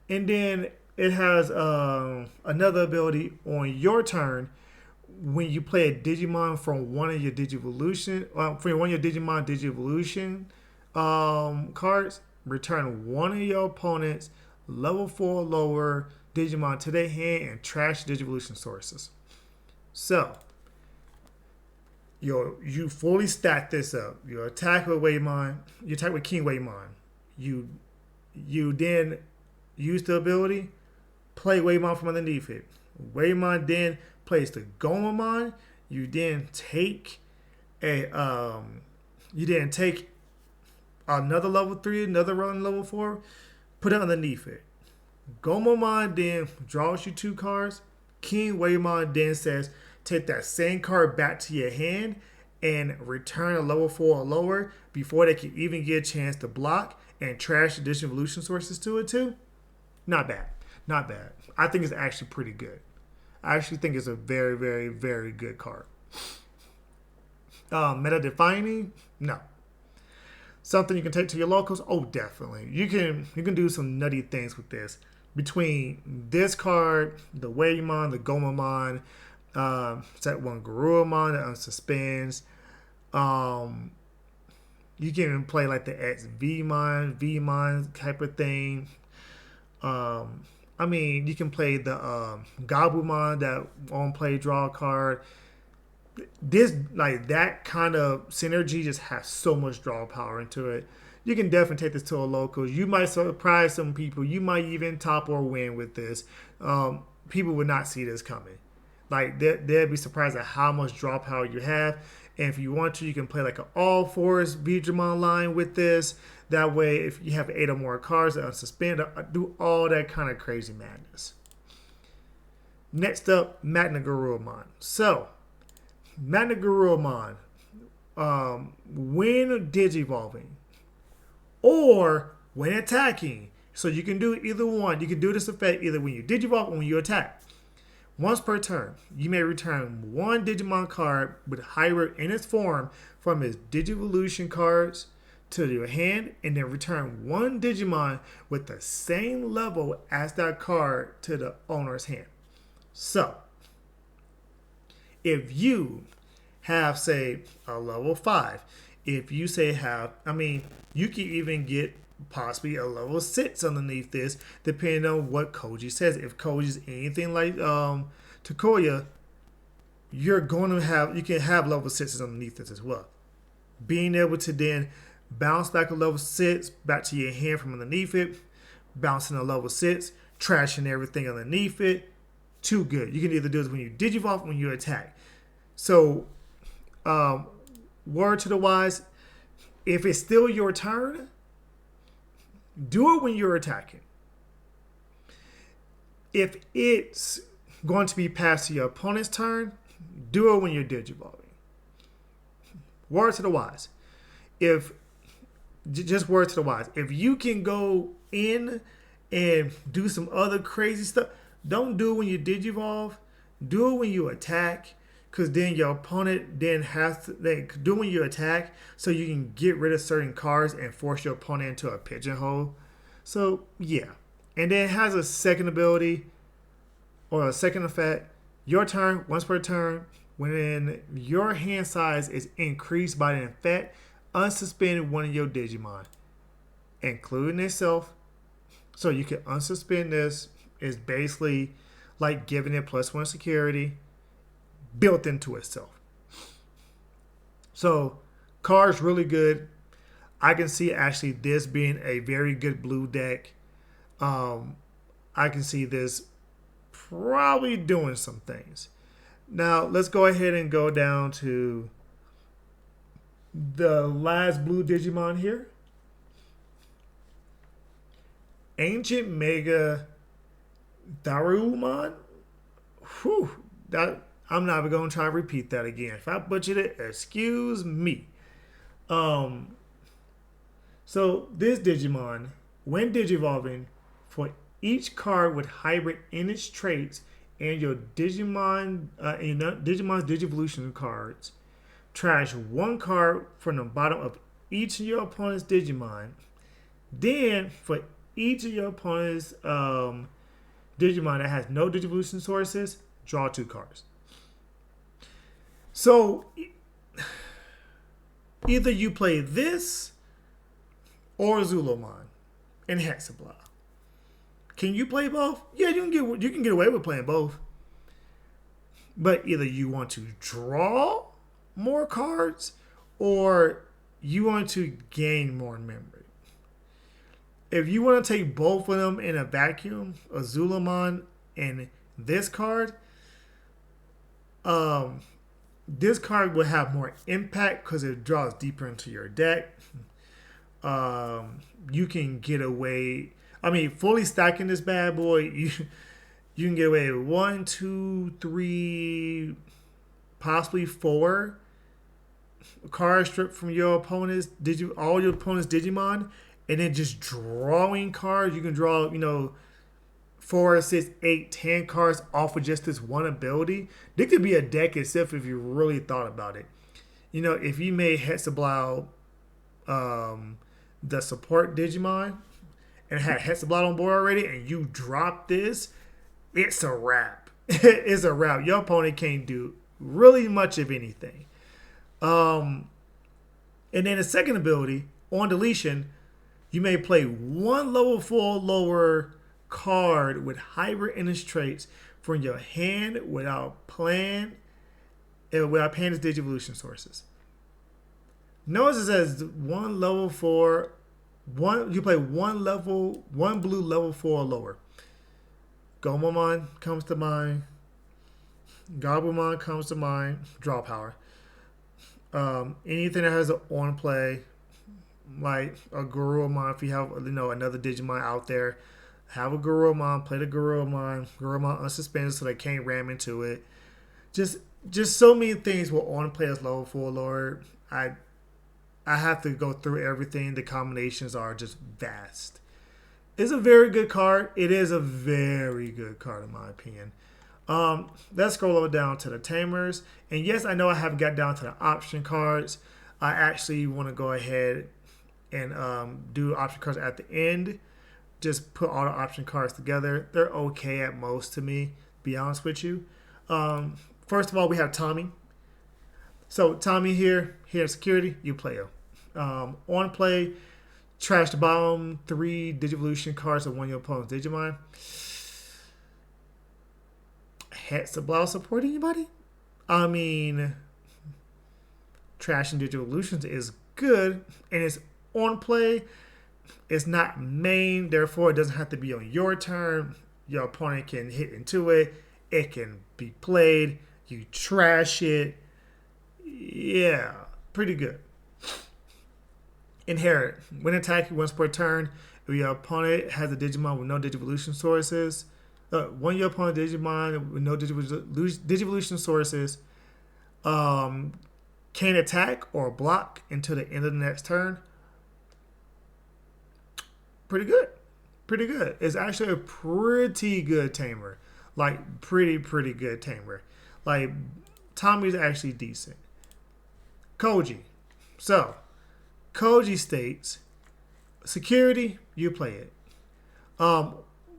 Speaker 1: And then it has another ability on your turn. When you play a Digimon from one of your Digivolution, Digimon Digivolution cards, return one of your opponent's level 4 lower Digimon to their hand and trash Digivolution sources. So, you fully stack this up. You attack with Greymon, you attack with King Greymon. You then use the ability, play Greymon from underneath it. Greymon then plays the Kumamon. You then take another level 3, another run level 4, put it underneath it. Kumamon then draws you 2 cards. King Greymon then says, take that same card back to your hand and return a level 4 or lower before they can even get a chance to block and trash additional evolution sources to it too. Not bad. I think it's actually pretty good. I actually think it's a very, very, very good card. Meta defining? No. Something you can take to your locals? Oh, definitely. You can do some nutty things with this. Between this card, the Greymon, the Kumamon, set 1 Greymon that unsuspends. You can even play like the Vmon type of thing. I mean, you can play the Gabumon, that on play draw card. This, like, that kind of synergy just has so much draw power into it. You can definitely take this to a local. You might surprise some people. You might even top or win with this. People would not see this coming. Like, they'd be surprised at how much draw power you have. And if you want to, you can play like an all-fours Veedramon line with this. That way, if you have 8 or more cards that unsuspend, do all that kind of crazy madness. Next up, Magna Guru Man. So, Magna Guru Man. when digivolving or when attacking. So you can do either one. You can do this effect either when you digivolve or when you attack. Once per turn, you may return one Digimon card with hybrid in its form from its Digivolution cards to your hand, and then return one Digimon with the same level as that card to the owner's hand. So, if you have, say, a level 5, if you say you can even get possibly a level 6 underneath this, depending on what Koji says. If Koji's anything like Takoya, you can have level 6s underneath this as well. Being able to then bounce back a level 6 back to your hand from underneath it, bouncing a level 6, trashing everything underneath it, too good. You can either do this when you digivolve or when you attack. So, word to the wise, if it's still your turn, do it when you're attacking. If it's going to be past your opponent's turn, do it when you're digivolving. Word to the wise. Just word to the wise. If you can go in and do some other crazy stuff, don't do it when you digivolve. Do it when you attack. Because then your opponent then has to do it when you attack, so you can get rid of certain cards and force your opponent into a pigeonhole. So yeah, and then it has a second ability or a second effect. Your turn, once per turn, when your hand size is increased by the effect, unsuspend one of your Digimon, including itself. So you can unsuspend this. It's basically like giving it +1 security built into itself. So, card's really good. I can see actually this being a very good blue deck. I can see this probably doing some things. Now, let's go ahead and go down to the last blue Digimon here. Ancient Mega Darumon. Whew, I'm not even going to try to repeat that again. If I butchered it, excuse me. So this Digimon, when digivolving, for each card with hybrid in its traits and your Digimon's Digivolution cards, trash one card from the bottom of each of your opponent's Digimon. Then, for each of your opponent's Digimon that has no Digivolution sources, draw 2 cards. So, either you play this or Zulomon and Hexablow. Can you play both? Yeah, you can get away with playing both. But either you want to draw more cards or you want to gain more memory. If you want to take both of them in a vacuum, Zulomon and this card, this card will have more impact because it draws deeper into your deck. You can get away. Fully stacking this bad boy, you can get away with 1, 2, 3, possibly 4 card strip from your opponent's all your opponent's Digimon, and then just drawing cards. You can draw, 4, 6, 8, 10 cards off of just this one ability. This could be a deck itself if you really thought about it. If you made Hexablow the support Digimon and had Hexablow on board already and you drop this, it's a wrap. It's a wrap. Your opponent can't do really much of anything. And then the second ability, on deletion, you may play one level 4 lower card with hybrid in its traits from your hand without paying its Digivolution sources. Notice it says one level 4, you play one blue level 4 or lower. Kumamon comes to mind. Gabumon comes to mind. Draw power. Anything that has an on play, like a Garurumon, if you have another Digimon out there, have a Garurumon, play the Garurumon unsuspended so they can't ram into it. Just just so many things will on play as level 4 Lord. I have to go through everything. The combinations are just vast. It's a very good card. It is a very good card in my opinion. Let's scroll over down to the Tamers. And yes, I know I haven't got down to the option cards. I actually want to go ahead and do option cards at the end. Just put all the option cards together. They're okay at most to me, to be honest with you. First of all, we have Tommy. So Tommy here in security, you play him. On play, trash the bottom 3 Digivolution cards of one of your opponent's Digimon. Heads to blow support anybody? I mean, trashing Digivolutions is good, and it's on play. It's not main, therefore it doesn't have to be on your turn. Your opponent can hit into it. It can be played. You trash it. Yeah, pretty good. Inherit. When attacking once per turn, if your opponent has a Digimon with no Digivolution sources, one of your opponent Digimon with no Digivolution sources can attack or block until the end of the next turn. Pretty good. Pretty good. It's actually a pretty good tamer. Like, pretty good tamer. Like, Tommy's actually decent. Koji. So, Koji states, security, you play it.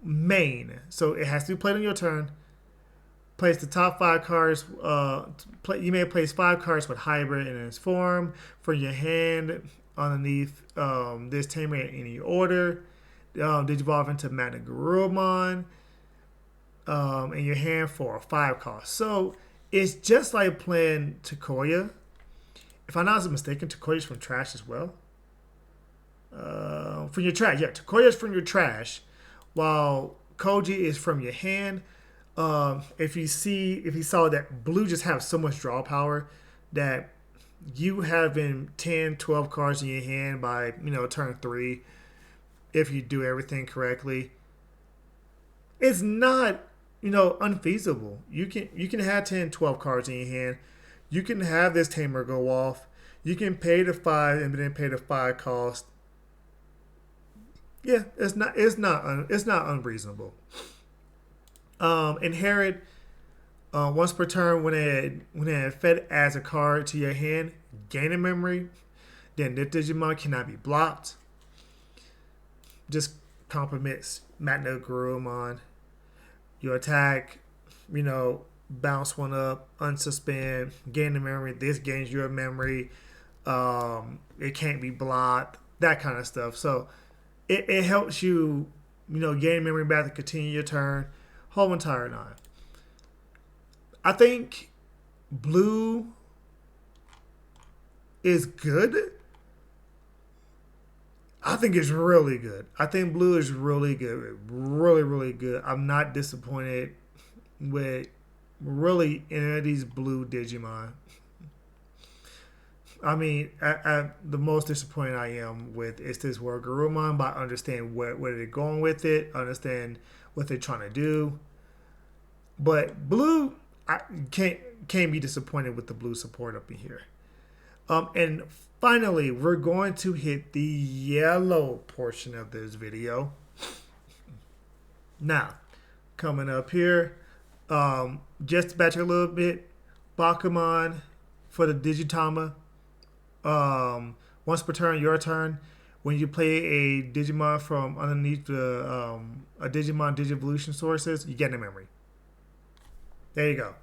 Speaker 1: Main. So, it has to be played on your turn. Place the top 5 cards. You may place 5 cards with hybrid in its form from your hand underneath this tamer in any order. Digivolve into Magna Guru Man in your hand for a 5 cost. So it's just like playing Takoya. If I'm not mistaken, Takoya's from trash as well. From your trash, yeah. Takoya's from your trash, while Koji is from your hand. If you saw that blue just have so much draw power that you having 10, 12 cards in your hand by turn 3, if you do everything correctly, it's not unfeasible. You can have 10, 12 cards in your hand. You can have this tamer go off. You can pay the 5 and then pay the 5 cost. Yeah, it's not unreasonable. Inherit once per turn when it fed as a card to your hand, gain a memory. Then this Digimon cannot be blocked. Just complements Magna Guru Man. You attack, bounce one up, unsuspend, gain the memory. This gains your memory. It can't be blocked. That kind of stuff. So it helps you, gain memory back to continue your turn. Whole entire 9. I think blue is good. I think it's really good. I think blue is really good. Really good. I'm not disappointed with really any of these blue Digimon. I mean, the most disappointed I am with is this World Garurumon, but I understand where they're going with it. I understand what they're trying to do. But blue, I can't be disappointed with the blue support up in here. And finally, we're going to hit the yellow portion of this video. Now, coming up here, just back a little bit, Bakumon for the Digitama. Once per turn, your turn. When you play a Digimon from underneath the a Digimon Digivolution sources, you get a memory. There you go.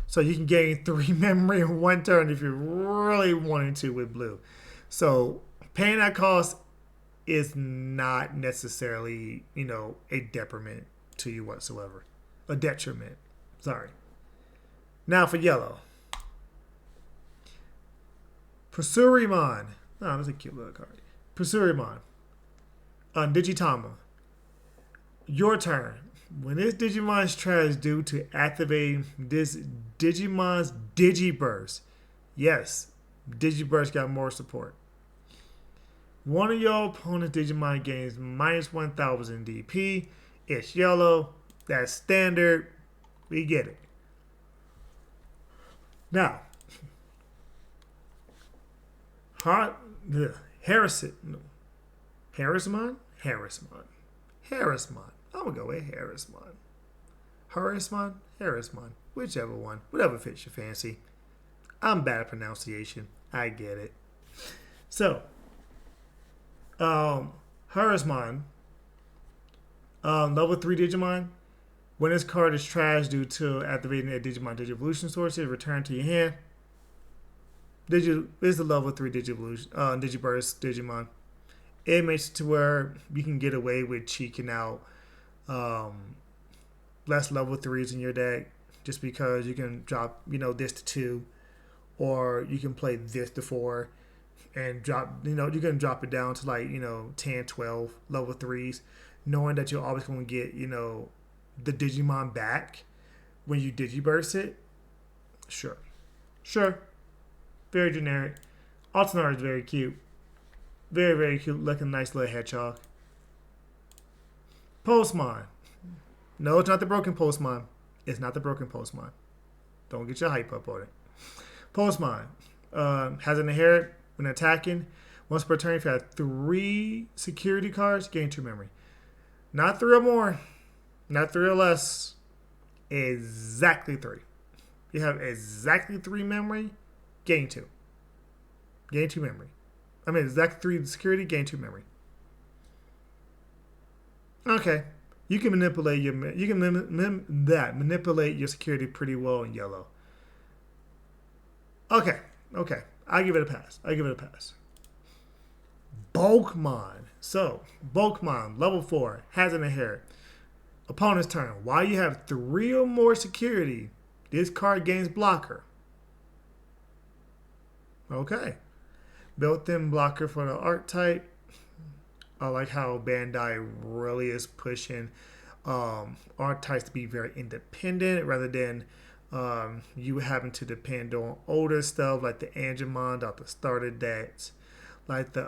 Speaker 1: So you can gain 3 memory in 1 turn if you're really wanting to with blue. So paying that cost is not necessarily, a detriment to you whatsoever. A detriment. Sorry. Now for yellow. Pursurimon. Oh, that's a cute little card. Pursurimon. On Digitama. Your turn. When this Digimon's trash due to activate this Digimon's Digiburst. Yes, Digiburst got more support. One of your opponent's Digimon gains minus 1000 DP. It's yellow. That's standard. We get it. Now, Harrison, Harrismon? Harrismon. I'm going to go with Harrismon, whichever one, whatever fits your fancy. I'm bad at pronunciation. I get it. So, Harrismon, level 3 Digimon. When this card is trashed due to activating a Digimon Digivolution source, it returns to your hand. Is the level 3 Digivolution, Digiburst Digimon. It makes it to where you can get away with cheeking out less level 3s in your deck just because you can drop, this to 2, or you can play this to 4 and drop, you can drop it down to like, 10, 12 level 3s, knowing that you're always going to get, the Digimon back when you Digiburst it. Sure. Very generic. Altanar is very cute. Very, very cute. Looking nice little hedgehog. Postmon. No, it's not the broken Postmon. It's not the broken Postmon. Don't get your hype up on it. Postmon has an inherit when attacking. Once per turn, if you have 3 security cards, gain 2 memory. Not 3 or more. Not 3 or less. Exactly 3. You have exactly 3 memory, gain 2. Gain 2 memory. Exactly 3 security, gain 2 memory. Okay. You can manipulate manipulate your security pretty well in yellow. Okay. I give it a pass. Bulkmon. So, Bulkmon, level 4, has an inherit. Opponent's turn. While you have 3 or more security, this card gains blocker. Okay. Built-in blocker for the archetype. I like how Bandai really is pushing archetypes to be very independent rather than you having to depend on older stuff like the Angemon off the starter decks, like the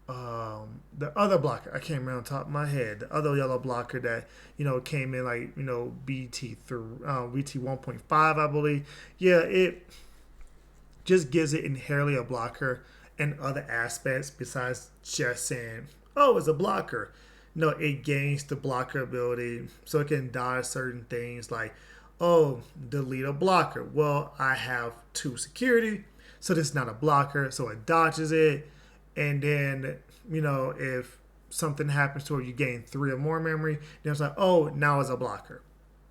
Speaker 1: other blocker. I can't remember on top of my head. The other yellow blocker that came in like BT 1.5, I believe. Yeah, it just gives it inherently a blocker and other aspects besides just saying, oh, it's a blocker. No, it gains the blocker ability so it can dodge certain things like, oh, delete a blocker. Well, I have 2 security, so this is not a blocker, so it dodges it. And then, if something happens to it, you gain 3 or more memory, then it's like, oh, now it's a blocker.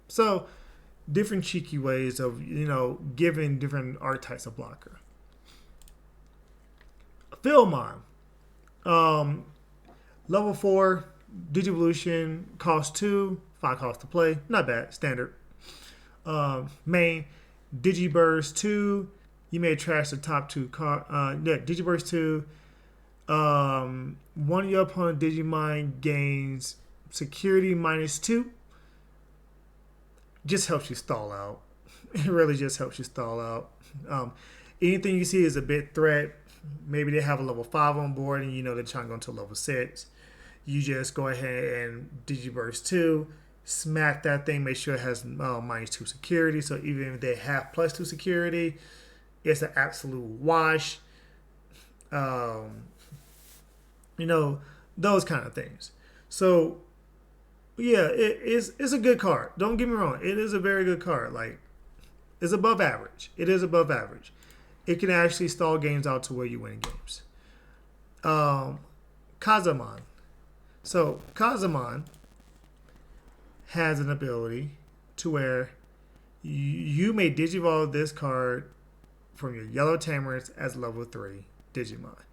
Speaker 1: So, different cheeky ways of, giving different archetypes a blocker. Philmon. Level 4, Digivolution, cost 2, 5 cost to play. Not bad, standard. Main, Digiburst 2. You may trash the top 2 cards. Digiburst 2. One of your opponent Digimon gains security -2. Just helps you stall out. It really just helps you stall out. Anything you see is a bit threat. Maybe they have a level 5 on board and they're trying to go to level 6. You just go ahead and Digiburst 2, smack that thing, make sure it has -2 security. So even if they have +2 security, it's an absolute wash. Those kind of things. So, yeah, it's a good card. Don't get me wrong. It is a very good card. Like, it's above average. It is above average. It can actually stall games out to where you win games. Kazamon. So, Kazamon has an ability to where you may Digivolve this card from your yellow tamers as level 3 Digimon.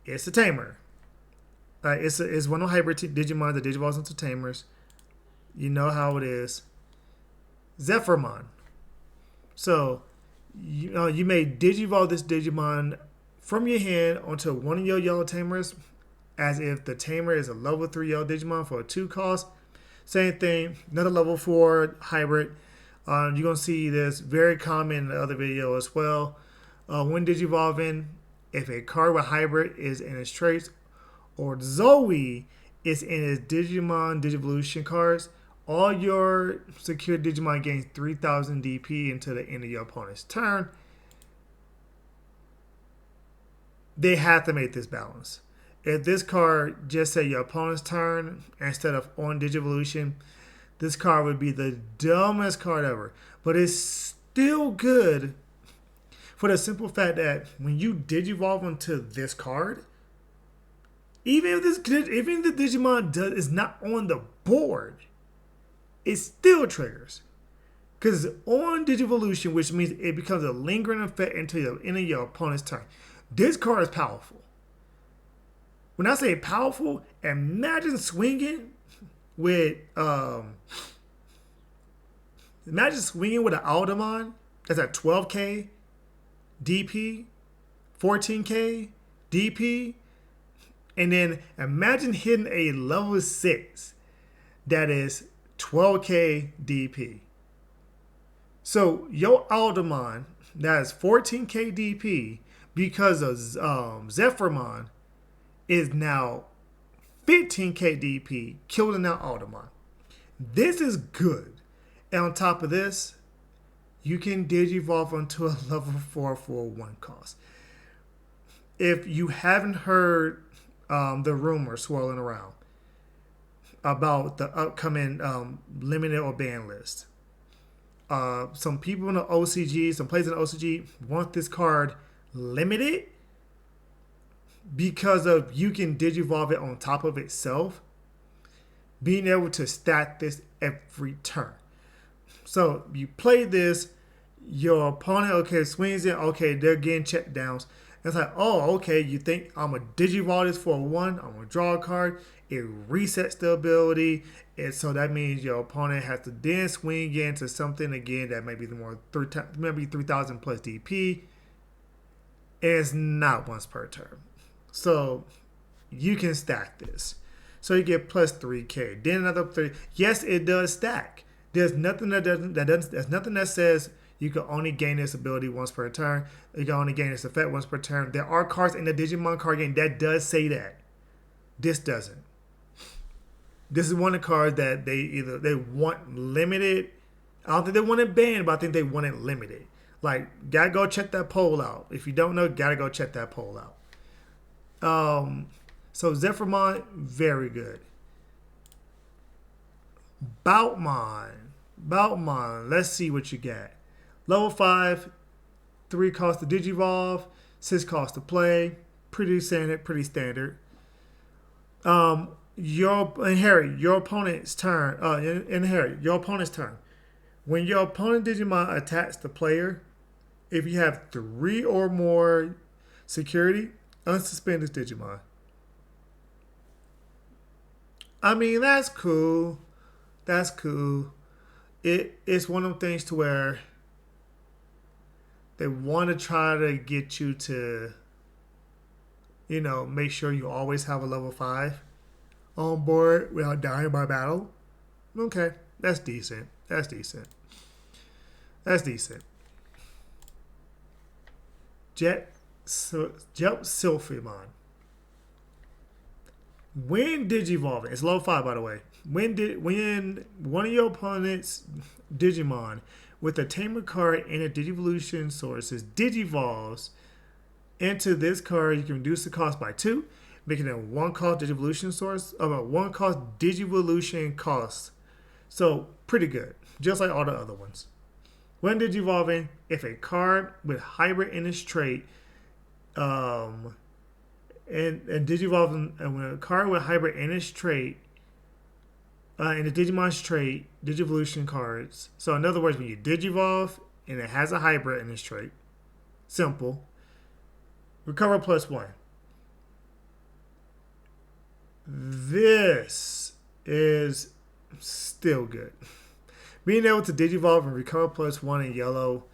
Speaker 1: It's a tamer. It's one of the hybrid Digimon that Digivolves into tamers. You know how it is. Zephyrmon. So, you may Digivolve this Digimon from your hand onto one of your yellow tamers as if the tamer is a level 3 yellow Digimon for a 2 cost. Same thing, another level 4 hybrid. You're going to see this very common in the other video as well. When Digivolving, if a card with hybrid is in its traits, or Zoe is in its Digimon Digivolution cards, all your secure Digimon gains 3000 DP until the end of your opponent's turn. They have to make this balance. If this card just say your opponent's turn instead of on Digivolution, this card would be the dumbest card ever. But it's still good for the simple fact that when you Digivolve into this card, even if the Digimon is not on the board, it still triggers. Because on Digivolution, which means it becomes a lingering effect until the end of your opponent's turn. This card is powerful. When I say powerful, imagine swinging with an Aldemon that's at 12k DP, 14k DP, and then imagine hitting a level 6 that is 12k DP. So your Aldemon that is 14k DP because of Zephyrmon is now 15k DP, killing that Aldemon. This is good. And on top of this, you can Digivolve onto a level 4 for 1 cost. If you haven't heard the rumor swirling around about the upcoming limited or ban list, some people in the OCG, some players in the OCG want this card limited because of you can Digivolve it on top of itself, being able to stack this every turn. So you play this, your opponent, swings in, they're getting check downs. It's like, okay, you think I'm going to Digivolve this for a 1, I'm going to draw a card, it resets the ability, and so that means your opponent has to then swing into something again that may be maybe 3000 plus DP, and it's not once per turn. So you can stack this. So you get plus 3k, then another 3. Yes, it does stack. There's nothing there's nothing that says you can only gain this ability once per turn. You can only gain this effect once per turn. There are cards in the Digimon card game that does say that. This doesn't. This is one of the cards that they want limited. I don't think they want it banned, but I think they want it limited. Like, gotta go check that poll out. If you don't know, gotta go check that poll out. So Zephyrmon, very good. Boutmon, let's see what you got. Level 5, 3 cost to Digivolve, 6 cost to play. Pretty standard. Your opponent's turn. Your opponent's turn. When your opponent Digimon attacks the player, if you have 3 or more security, unsuspend this Digimon. I mean, that's cool. That's cool. It's one of them things to where they want to try to get you to, make sure you always have a level 5 on board without dying by battle. Okay, that's decent. Jet Sylphimon. When Digivolving, it's level 5 by the way. When one of your opponent's Digimon with a Tamer card and a Digivolution sources Digivolves into this card, you can reduce the cost by 2, making it a 1 cost Digivolution source, about 1 cost Digivolution cost. So pretty good, just like all the other ones. When Digivolving, if a card with hybrid in its trait, and Digivolving, and when a card with hybrid in its trait, in the Digimon's trait, Digivolution cards. So in other words, when you Digivolve and it has a hybrid in its trait, simple, recover plus 1. This is still good. Being able to Digivolve and recover plus 1 in yellow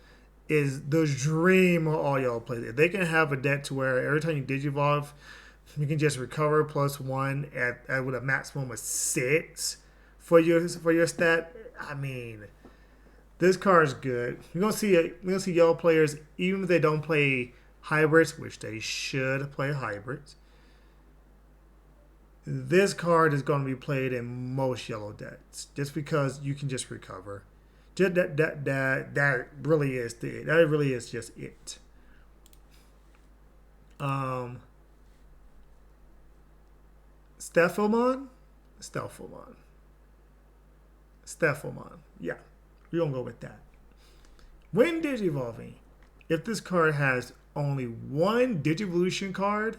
Speaker 1: is the dream of all y'all players. If they can have a deck to where every time you Digivolve, you can just recover plus 1 at with a maximum of 6 for your stat. I mean, this card is good. We're gonna see y'all players, even if they don't play hybrids, which they should play hybrids. this card is going to be played in most yellow decks just because you can just recover. Just that really is the that really is just it. Stephomon? Yeah, we're gonna go with that. When Digivolving, if this card has only one Digivolution card,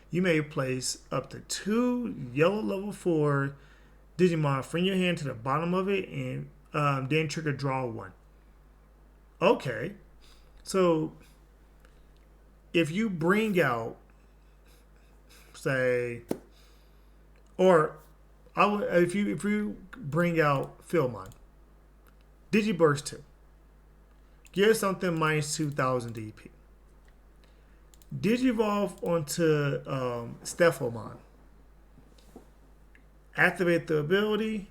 Speaker 1: you may place up to 2 yellow level 4 Digimon from your hand to the bottom of it and then trigger draw 1. Okay, so if you bring out, say, or if you bring out Philmon, Digiburst 2, give something minus 2000 DP. Digivolve onto Stephomon. Activate the ability.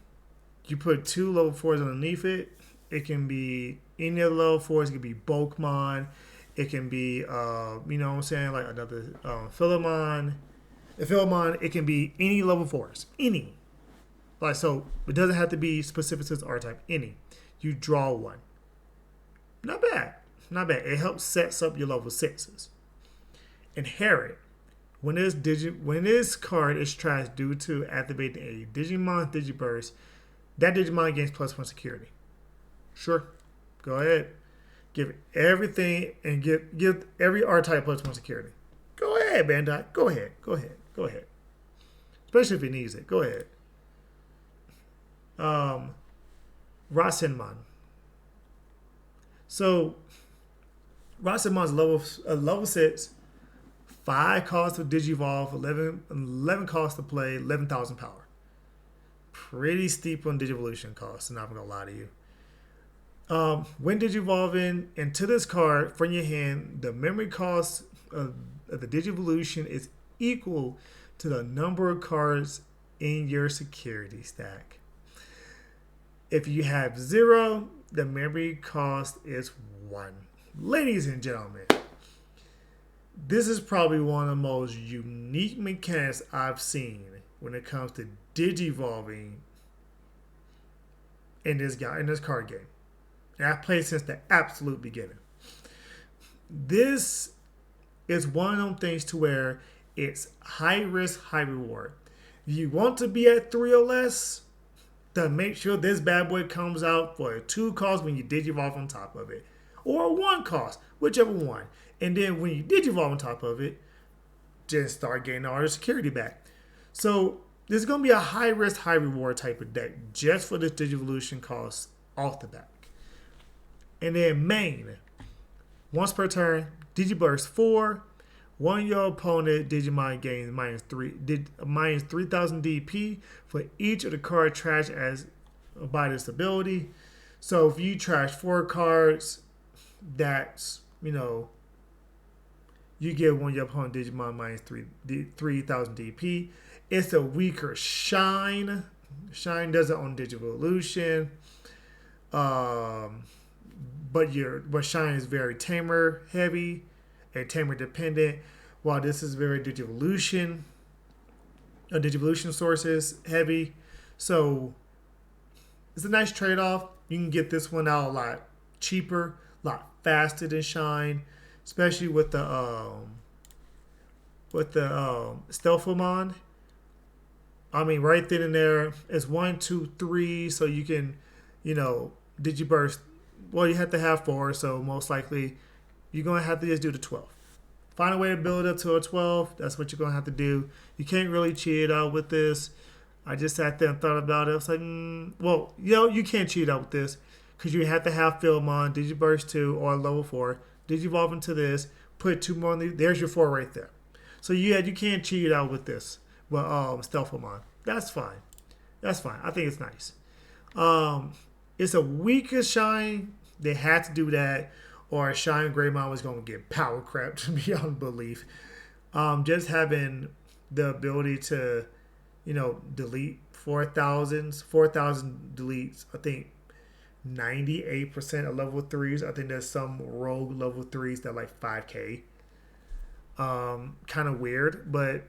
Speaker 1: You put 2 level 4s underneath it. It can be any of the level 4s. It can be Bulkmon. It can be, you know what I'm saying, like another Philemon. Philemon, it can be any level 4s. Any. Like, so it doesn't have to be specific to its R-type. Any. You draw 1. Not bad. Not bad. It helps sets up your level 6s. Inherit. When this card is trashed due to activating a Digimon Digiburst, that Digimon gains +1 security. Sure. Go ahead. Give everything and give every R-type +1 security. Go ahead, Bandai. Go ahead. Especially if it needs it. Go ahead. Rasenmon. So Rasenmon's level 6, 5 costs to Digivolve, 11 costs to play, 11,000 power. Pretty steep on Digivolution costs, I'm not gonna lie to you. When Digivolving into this card from your hand, the memory cost of the Digivolution is equal to the number of cards in your security stack. If you have 0, the memory cost is 1. Ladies and gentlemen, this is probably one of the most unique mechanics I've seen when it comes to Digivolving in this card game. And I've played since the absolute beginning. This is one of them things to where it's high risk, high reward. You want to be at 3 or less, to make sure this bad boy comes out for a 2 cost when you Digivolve on top of it. Or a 1 cost, whichever one. And then when you Digivolve on top of it, just start getting all your security back. So this is going to be a high risk, high reward type of deck just for this Digivolution cost off the back. And then main. Once per turn, Digiburst 4. One of your opponent Digimon gains minus 3,000 DP for each of the card trash as by this ability. So if you trash 4 cards, that's, you give one of your opponent Digimon minus 3,000 DP. It's a weaker Shine. Shine does it on Digivolution. But Shine is very Tamer heavy and Tamer dependent, while this is very Digivolution sources heavy. So it's a nice trade-off. You can get this one out a lot cheaper, a lot faster than Shine, especially with the Stealthomon. I mean, right then and there, it's 1, 2, 3, so you can, Digiburst. Well, you have to have 4, so most likely you're going to have to just do the 12. Find a way to build up to a 12. That's what you're going to have to do. You can't really cheat out with this. I just sat there and thought about it. I was like, you can't cheat out with this because you have to have Philmon, Digiburst 2, or level 4. Digivolve into this. Put 2 more on the... There's your 4 right there. So, you can't cheat out with this. Well, Stealthomon. That's fine. I think it's nice. It's a weaker Shine. They had to do that, or Shine Greymon was going to get power crept beyond belief. Just having the ability to, delete 4,000 deletes. I think 98% of level 3s. I think there's some rogue level 3s that are like 5K. Kind of weird, but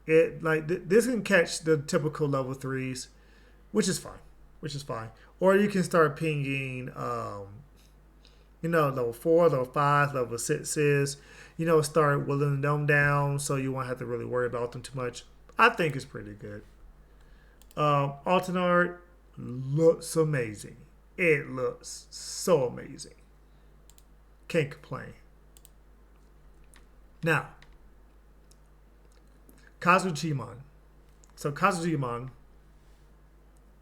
Speaker 1: This can catch the typical level 3s, which is fine. Which is fine. Or you can start pinging level 4, level 5, level 6s. Start whittling them down so you won't have to really worry about them too much. I think it's pretty good. Alternate art looks amazing. It looks so amazing. Can't complain. Now, Kazamon. So Kazamon,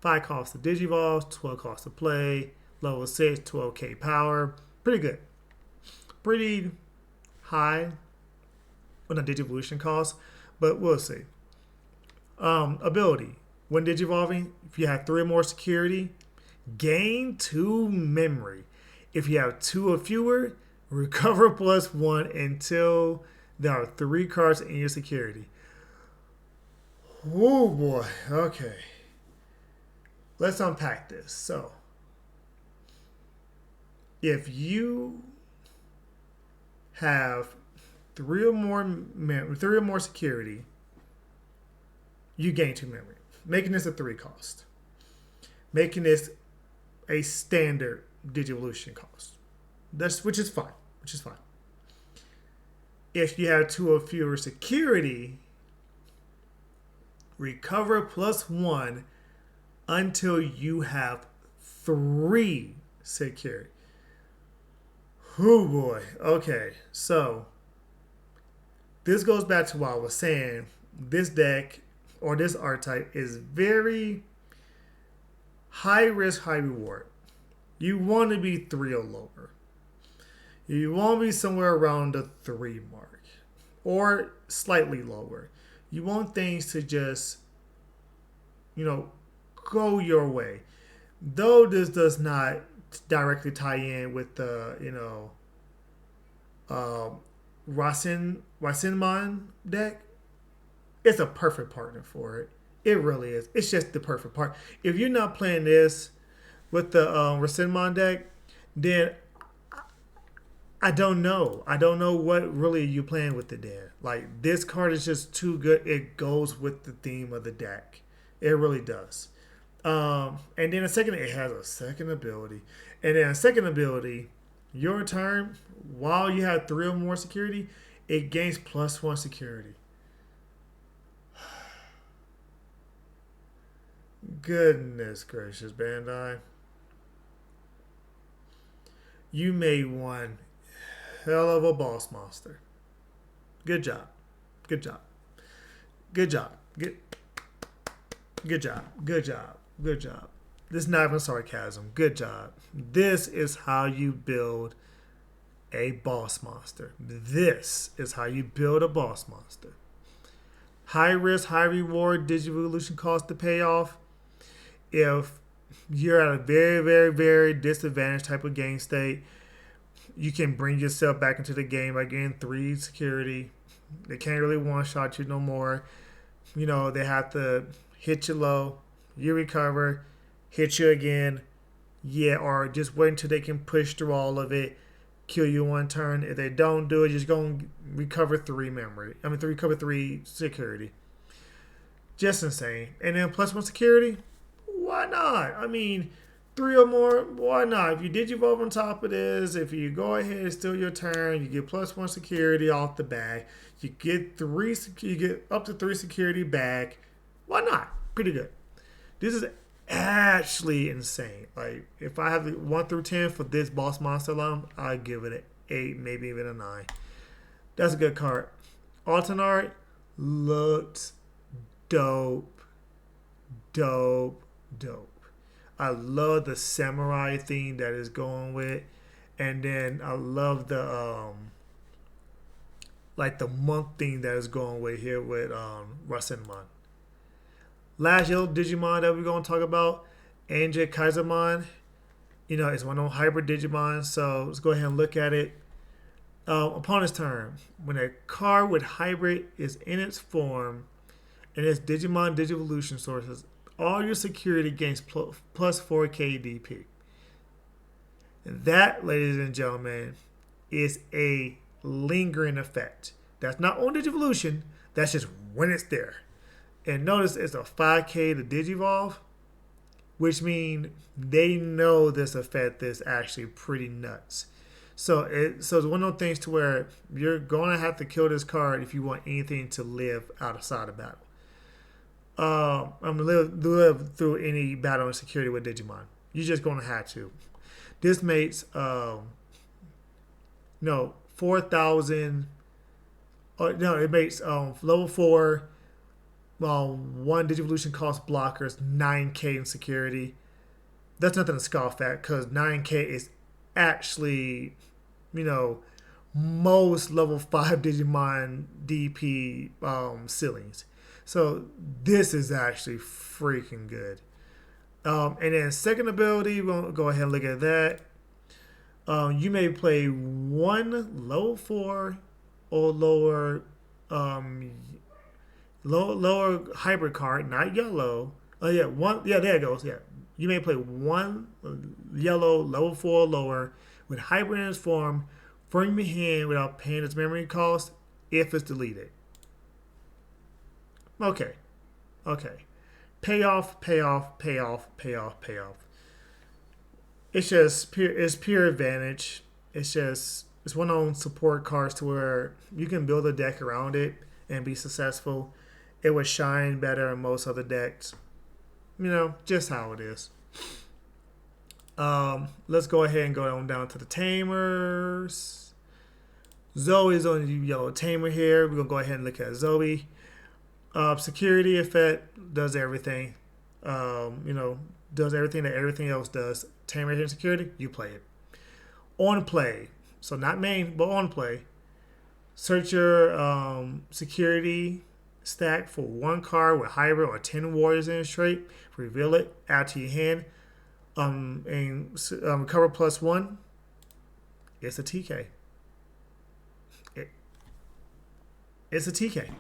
Speaker 1: 5 costs to Digivolve, 12 costs to play, level 6, 12k power. Pretty good. Pretty high on the Digivolution cost, but we'll see. Ability. When Digivolving, if you have 3 or more security, gain 2 memory. If you have 2 or fewer, recover +1 until there are 3 cards in your security. Oh boy, okay. Let's unpack this. So, if you have 3 or more security, you gain 2 memory, making this a 3 cost, making this a standard Digivolution cost. Which is fine. If you have 2 or fewer security, recover +1 until you have 3 security. Oh boy. Okay, so this goes back to what I was saying. This deck or this archetype is very high risk, high reward. You want to be 3 or lower. You want to be somewhere around the 3 mark or slightly lower. You want things to just, go your way. Though this does not directly tie in with the, Kaiserman deck, it's a perfect partner for it. It really is. It's just the perfect part. If you're not playing this with the Kaiserman deck, then I don't know. I don't know what really you playing with it then. Like, this card is just too good. It goes with the theme of the deck. It really does. And then it has a second ability. And then a second ability, your turn, while you have 3 or more security, it gains +1 security. Goodness gracious, Bandai. You made one hell of a boss monster. Good job. Good job. Good job. Good job. Good job. Good job. This is not even sarcasm. Good job. This is how you build a boss monster. This is how you build a boss monster. High risk, high reward, Digivolution cost to pay off. If you're at a very, very, very disadvantaged type of game state, you can bring yourself back into the game by getting 3 security. They can't really one-shot you no more. They have to hit you low, you recover, hit you again, or just wait until they can push through all of it, kill you one turn. If they don't do it, just go and recover 3 memory. Recover 3 security. Just insane. And then +1 security, why not? 3 or more, why not? If you Digivolve on top of this, if you go ahead and steal your turn, you get +1 security off the bat. You get up to 3 security back. Why not? Pretty good. This is actually insane. Like, if I have 1 through 10 for this boss monster alone, I'd give it an 8, maybe even a 9. That's a good card. Alternate art looks dope. I love the samurai theme that is going with, and then I love the the monk theme that is going with here with Kaiserman. Last yellow Digimon that we're gonna talk about, Kaiserman. It's one of those hybrid Digimon, so let's go ahead and look at it. Upon its turn, when a card with hybrid is in its form and its Digimon Digivolution sources, all your security gains plus 4k DP. That, ladies and gentlemen, is a lingering effect. That's not on Digivolution. That's just when it's there. And notice it's a 5K to Digivolve, which means they know this effect is actually pretty nuts. So it's one of those things to where you're going to have to kill this card if you want anything to live outside of battle. I'm going to live through any battle and security with Digimon. You're just going to have to. This makes 4,000. It makes level 4. One Digivolution cost blockers 9K in security. That's nothing to scoff at because 9K is actually, most level 5 Digimon DP ceilings. So this is actually freaking good. And then second ability, we'll go ahead and look at that. You may play one level 4 or lower lower hybrid card, not yellow. Oh yeah, one. Yeah, there it goes. Yeah, you may play one yellow level 4 or lower with hybrid in its form from your hand without paying its memory cost if it's deleted. Okay. Payoff. It's just pure advantage. It's one of those support cards to where you can build a deck around it and be successful. It would shine better in most other decks. Just how it is. Let's go ahead and go on down to the tamers. Zoe's on the yellow tamer here. We're going to go ahead and look at Zoe. Security effect does everything. Does everything that everything else does. Tamer here in security, you play it. On play. So not main, but on play. Search your security stack for one card with hybrid or 10 warriors in a trait. Reveal it. Add to your hand. And recover +1. It's a TK. It's a TK.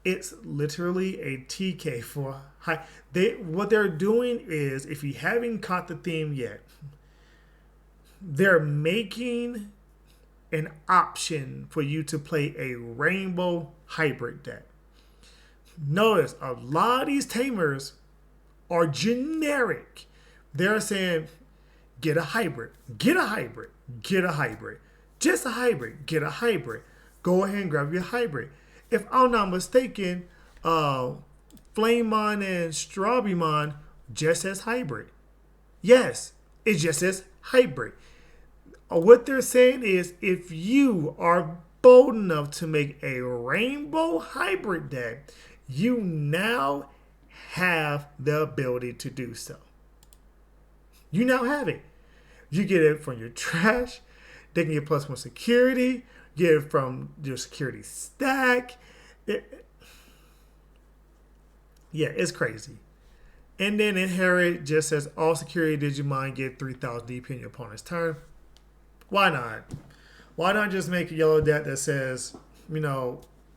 Speaker 1: It's literally a TK for high. What they're doing is, if you haven't caught the theme yet, they're making an option for you to play a rainbow hybrid deck. Notice a lot of these tamers are generic. They're saying, get a hybrid, get a hybrid, get a hybrid, just a hybrid, get a hybrid. Go ahead and grab your hybrid. If I'm not mistaken, Flamemon and Strawberrymon just says hybrid. Yes, it just says hybrid. What they're saying is, if you are bold enough to make a rainbow hybrid deck, you now have the ability to do so. You now have it. You get it from your trash. They can get +1 security. Get it from your security stack. It's crazy. And then Inherit just says all security Digimon get 3,000 DP in your opponent's turn. Why not? Why not just make a yellow deck that says,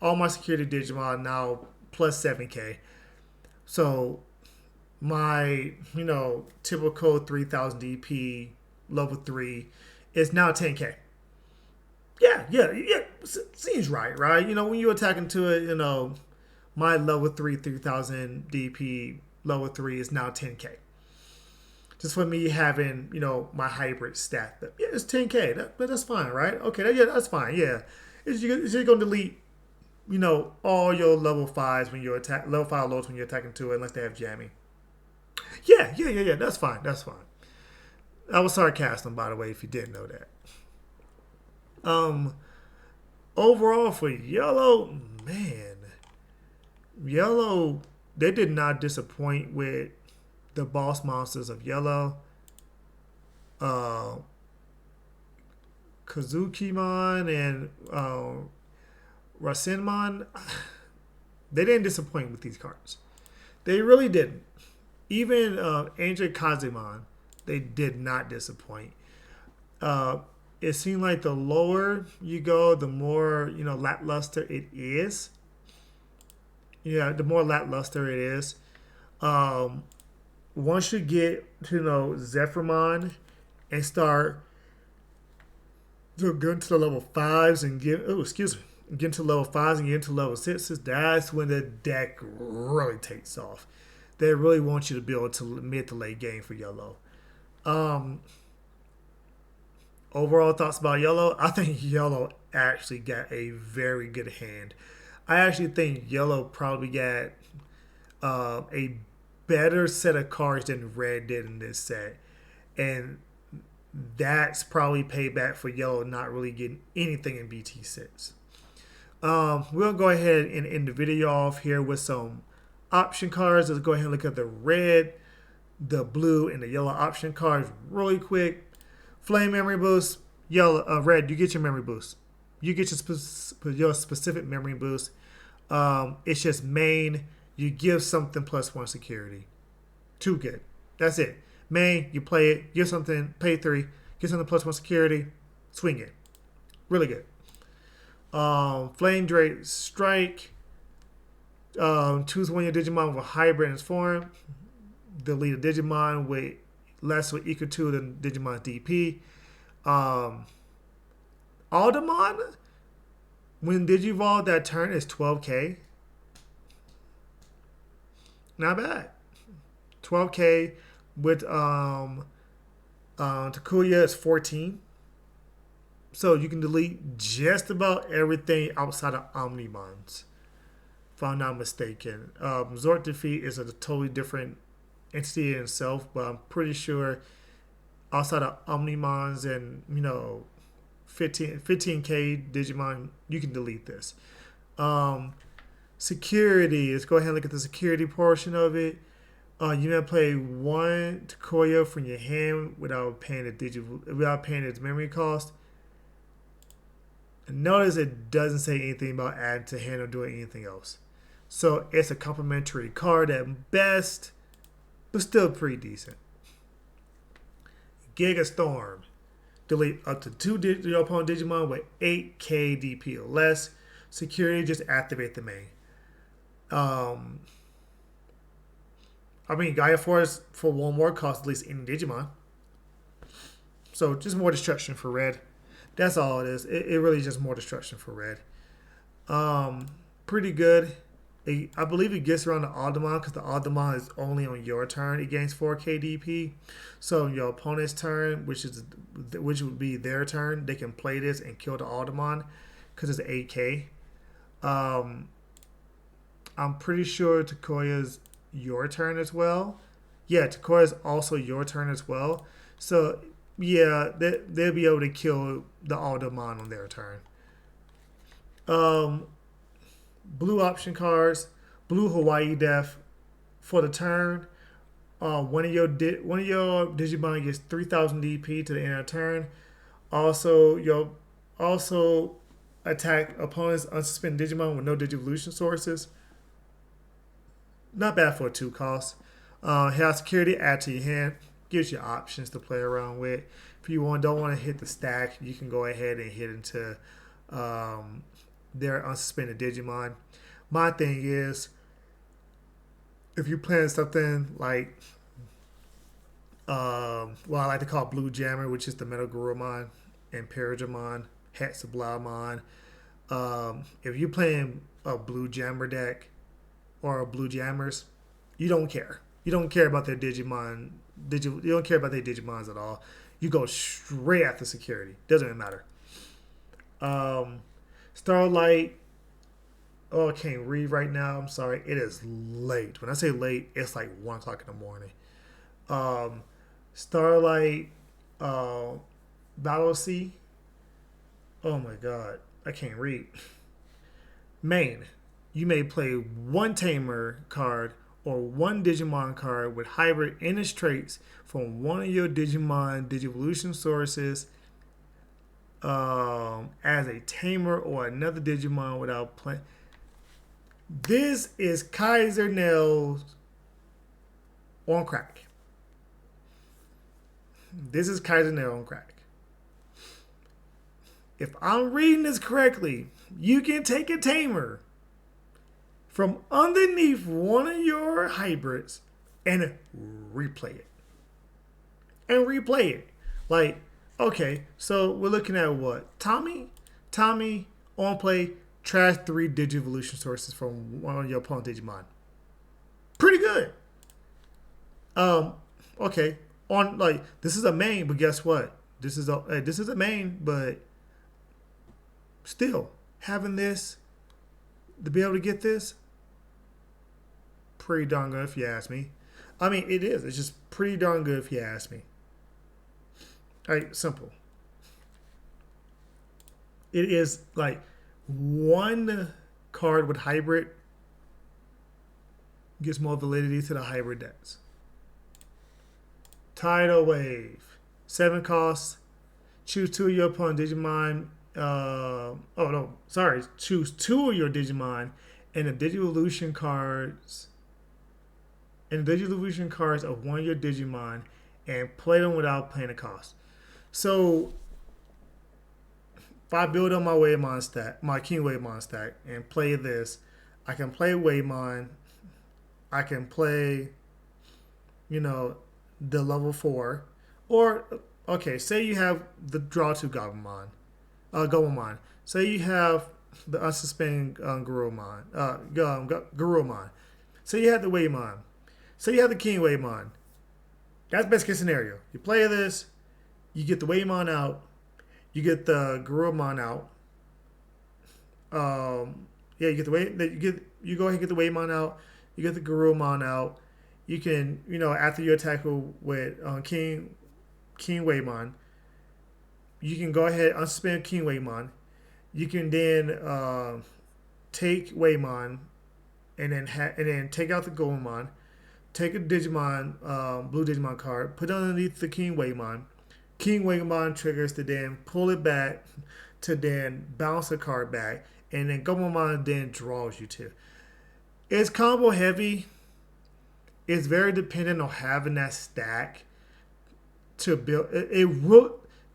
Speaker 1: all my security Digimon now +7K. So my, typical 3,000 DP level 3 is now 10K. Yeah. Seems right? When you attack into it, my level 3,000 DP level 3 is now 10K. Just for me having, my hybrid stat. Yeah, it's 10K. That's fine, right? Okay, that's fine. Yeah. You're going to delete, all your level 5s when you attack, level 5 lows when you're attacking to it, unless they have jamming. Yeah. That's fine. I was sarcastic, by the way, if you didn't know that. Overall for Yellow, man, Yellow, they did not disappoint with the boss monsters of Yellow. Kazukimon and Rasenmon, they didn't disappoint with these cards. They really didn't. Even Angel Kazamon, they did not disappoint. It seemed like the lower you go, the more, lackluster it is. Yeah, the more lackluster it is. Once you get to, Zephyrmon and start to go into the level 5s and get into level 5s and get into level 6s, that's when the deck really takes off. They really want you to build to mid to late game for yellow. Overall thoughts about yellow? I think yellow actually got a very good hand. I actually think yellow probably got a better set of cards than red did in this set. And that's probably payback for yellow not really getting anything in BT6. We'll go ahead and end the video off here with some option cards. Let's go ahead and look at the red, the blue, and the yellow option cards really quick. Flame memory boost. Yellow, red, you get your memory boost. You get your specific memory boost. It's just main. You give something +1 security. Too good. That's it. Main, you play it. Give something, pay 3. Get something +1 security. Swing it. Really good. Flame Drake Strike. Choose one of your Digimon with a hybrid in its form. Delete a Digimon with less or equal to than Digimon DP. Aldemon, when Digivolve that turn is 12k. Not bad. 12k with Takuya is 14. So you can delete just about everything outside of Omnimons, if I'm not mistaken. Resort Defeat is a totally different entity in itself, but I'm pretty sure outside of Omnimons and 15k Digimon, you can delete this. Security. Let's go ahead and look at the security portion of it. You may play one Takuya from your hand without paying its memory cost. And notice it doesn't say anything about adding to hand or doing anything else. So it's a complimentary card at best, but still pretty decent. Giga Storm. Delete up to 2 your opponent Digimon with 8k DP or less. Security, just activate the main. Gaia Force for 1 more costs at least any Digimon. So just more destruction for red. That's all it is. It really is just more destruction for red. Pretty good. I believe it gets around the Aldemon because the Aldemon is only on your turn. It gains 4k DP. So your opponent's turn, which would be their turn, they can play this and kill the Aldemon because it's 8k. I'm pretty sure Takuya's your turn as well. Yeah, Takuya's also your turn as well. So yeah, they'll be able to kill the Aldemon on their turn. Blue option cards. Blue Hawaii Death for the turn. One of your Digimon gets 3,000 DP to the end of the turn. Also, attack opponent's unsuspended Digimon with no Digivolution sources. Not bad for a 2 cost. Have security, add to your hand. Gives you options to play around with. If you don't want to hit the stack, you can go ahead and hit into their unsuspended Digimon. My thing is, if you're playing something like, I like to call Blue Jammer, which is the Magna Guru Man and Paragamon, Hexablamon. If you're playing a Blue Jammer deck or a Blue Jammers, you don't care. You don't care about their Digimon. You don't care about their Digimons at all. You go straight after security. Doesn't even matter. Starlight. Oh, I can't read right now. I'm sorry. It is late. When I say late, it's like 1 o'clock in the morning. Starlight. Battle Sea. Oh my God. I can't read. Main. You may play 1 Tamer card or 1 Digimon card with hybrid in its traits from one of your Digimon Digivolution sources as a Tamer or another Digimon without playing. This is Kaiserman on crack. This is Kaiserman on crack. If I'm reading this correctly, you can take a Tamer from underneath one of your hybrids and replay it. Like, okay, so we're looking at what? Tommy on play, trash 3 Digivolution sources from one of your opponent Digimon. Pretty good. Okay. On like this is a main, but guess what? This is a main, but still having this to be able to get this, pretty darn good if you ask me. I mean, it is. It's just pretty darn good if you ask me. Like, simple. It is like one card with hybrid gives more validity to the hybrid decks. Tidal Wave. 7 costs. Choose 2 of your opponent Digimon. Choose 2 of your Digimon and the Digivolution cards. And the Digivolution cards of one of your Digimon and play them without paying a cost. So if I build on my Waymon stack, my King Waymon stack, and play this, I can play Waymon. I can play, the level 4. Or, okay, say you have the draw 2 Gomamon. Say you have the unsuspended Garurumon. Garurumon. Say you have the Waymon. Say you have the King Waymon. That's best case scenario. You play this, you get the Waymon out, you get the Garurumon out. You get you go ahead and get the Waymon out, you get the Garurumon out. You can, after you attack with King Waymon, you can go ahead and unsuspend King Waymon. You can then take Waymon and then take out the Goemon, take a Digimon, blue Digimon card, put it underneath the King Waymon. King Waymon triggers to then pull it back to then bounce the card back, and then Gomamon then draws you to. It's combo heavy. It's very dependent on having that stack to build.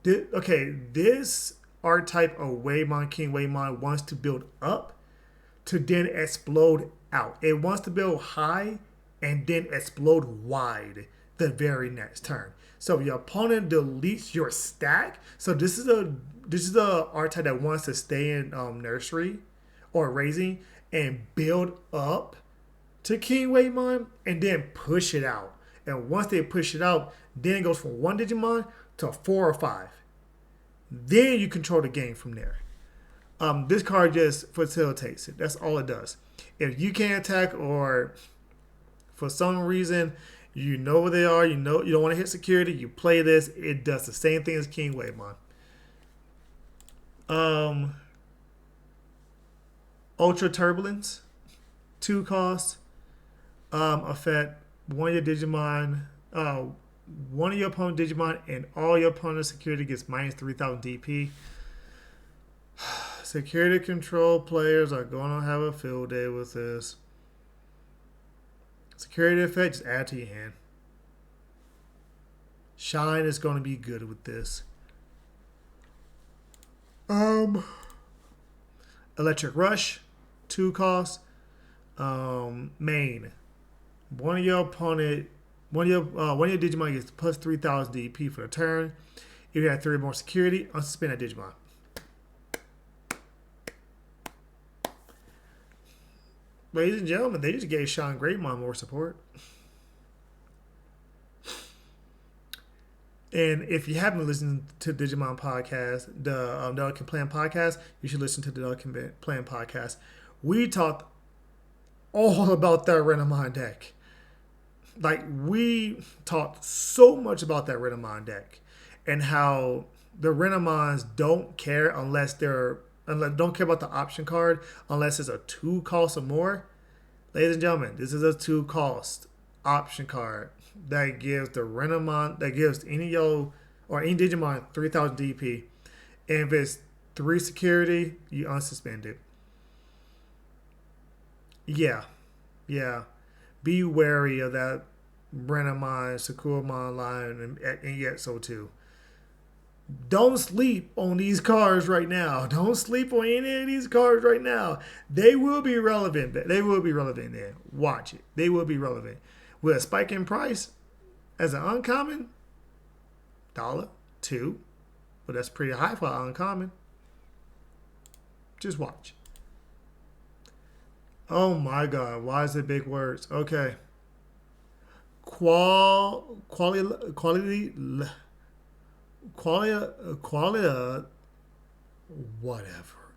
Speaker 1: This archetype of Waymon, King Waymon wants to build up to then explode out. It wants to build high and then explode wide the very next turn. So if your opponent deletes your stack, so this is a archetype that wants to stay in nursery or raising and build up to King Waymon and then push it out. And once they push it out, then it goes from 1 Digimon to 4 or 5. Then you control the game from there. This card just facilitates it. That's all it does. If you can't attack or for some reason you know where they are, you don't want to hit security, you play this, it does the same thing as King Waymon. Ultra Turbulence, 2 costs. Affect one of your Digimon, one of your opponent Digimon, and all your opponent's security gets minus 3,000 DP. Security control players are going to have a field day with this. Security effect, just add to your hand. Shine is going to be good with this. Electric Rush, 2 costs. Main. One of your Digimon gets plus 3,000 DP for the turn. If you have 3 more security, unsuspend that Digimon. Ladies and gentlemen, they just gave Sean Greymon more support. And if you haven't listened to Digimon podcast, the Dog Can Plan podcast, you should listen to the Dog Can Plan podcast. We talked all about that Renamon deck. Like, we talked so much about that Renamon deck and how the Renamons don't care don't care about the option card unless it's a 2 cost or more. Ladies and gentlemen, this is a 2 cost option card that gives the Renamon, that gives any Digimon 3,000 DP. And if it's 3 security, you unsuspend it. Yeah. Be wary of that Renamon, Sakuramon line, and yet so too. Don't sleep on these cards right now. Don't sleep on any of these cards right now. They will be relevant. They will be relevant then. Watch it. They will be relevant. With a spike in price as an uncommon, $1, $2, but that's pretty high for an uncommon. Just watch. Oh my God, why is it big words? Okay. Quality, quality, whatever.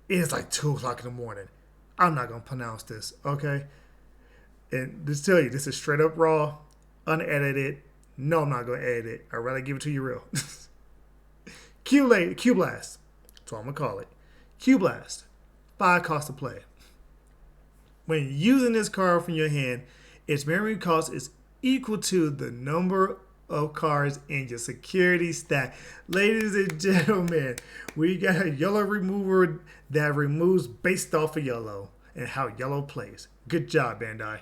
Speaker 1: It's like 2 o'clock in the morning. I'm not gonna pronounce this, okay? And just tell you, this is straight up raw, unedited. No, I'm not gonna edit it. I'd rather give it to you real. Q Blast. That's what I'm gonna call it. Q Blast. 5 cost to play. When using this card from your hand, its memory cost is equal to the number of cards in your security stack. Ladies and gentlemen, we got a yellow remover that removes based off of yellow and how yellow plays. Good job, Bandai.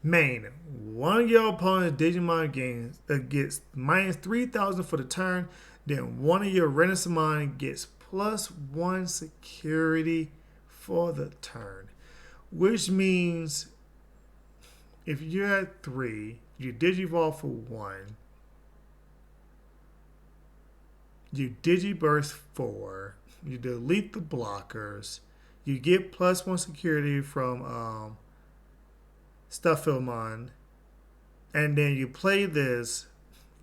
Speaker 1: Main, one of your opponent's Digimon gains gets minus 3,000 for the turn. Then one of your Renaissance gets +1 security for the turn. Which means if you're at 3, you Digivolve for 1. You Digiburst 4. You delete the blockers. You get +1 security from Stuffilmon. And then you play this,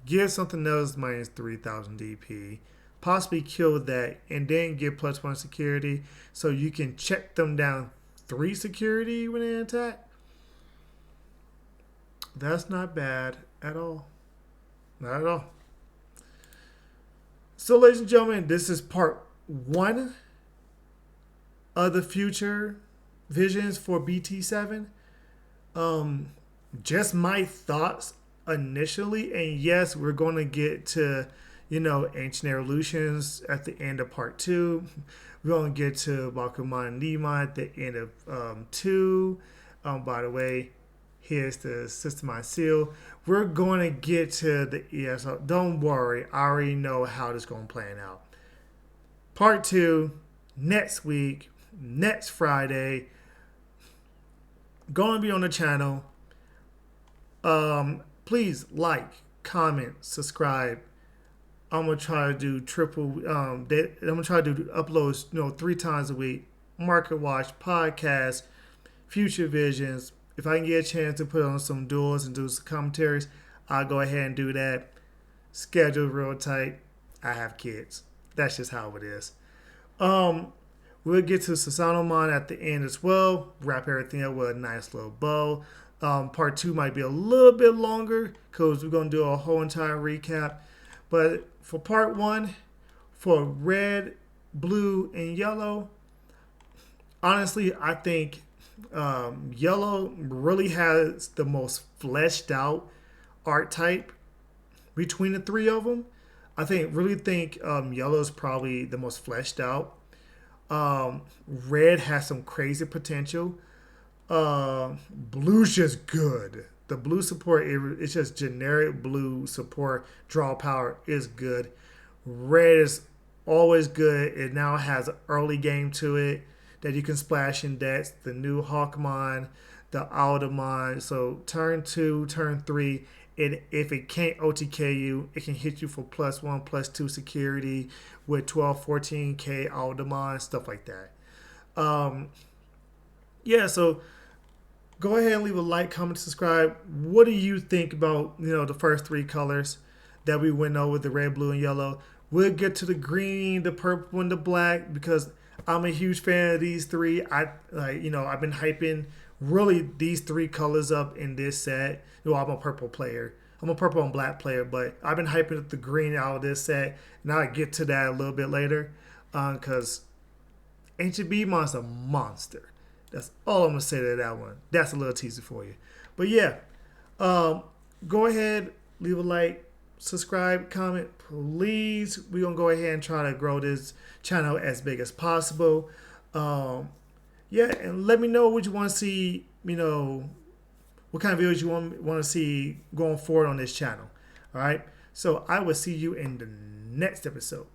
Speaker 1: give something else minus 3,000 DP, possibly kill that, and then get +1 security so you can check them down 3 security when they attack. That's not bad at all. Not at all. So, ladies and gentlemen, this is part 1 of the future visions for BT-07. Just my thoughts initially, and yes, we're going to get to, Ancient Evolutions at the end of part 2. We're going to get to Bakuman and Nima at the end of 2. By the way, here's the Systemized Seal. We're going to get to the ESO. Don't worry, I already know how this is going to plan out. Part 2, next week, next Friday. Going to be on the channel. Please like, comment, subscribe. I'm gonna try to do I'm gonna try to do uploads, 3 times a week. Market Watch, podcast, future visions. If I can get a chance to put on some duels and do some commentaries, I'll go ahead and do that. Schedule real tight. I have kids. That's just how it is. We'll get to Kazamon at the end as well. Wrap everything up with a nice little bow. Part 2 might be a little bit longer because we're going to do a whole entire recap. But for part 1, for red, blue, and yellow, honestly, I think yellow really has the most fleshed out art type between the 3 of them. I really think yellow is probably the most fleshed out. Red has some crazy potential. Blue's just good. The blue support, it's just generic blue support. Draw power is good. Red is always good. It now has an early game to it that you can splash in decks. The new Hawkmon, the Aldamon. So turn 2, turn 3. If it can't OTK you, it can hit you for +1, +2 security with 12, 14K Aldamon, stuff like that. So go ahead and leave a like, comment, subscribe. What do you think about, the first 3 colors that we went over, the red, blue, and yellow? We'll get to the green, the purple, and the black because I'm a huge fan of these 3. I've been hyping really these 3 colors up in this set. I'm a purple player. I'm a purple and black player, but I've been hyping up the green out of this set. Now I get to that a little bit later because Ancient Beemon's a monster. That's all I'm going to say to that one. That's a little teaser for you. But yeah, go ahead, leave a like, subscribe, comment, please. We're going to go ahead and try to grow this channel as big as possible. And let me know what you want to see, what kind of videos you want to see going forward on this channel. All right. So I will see you in the next episode.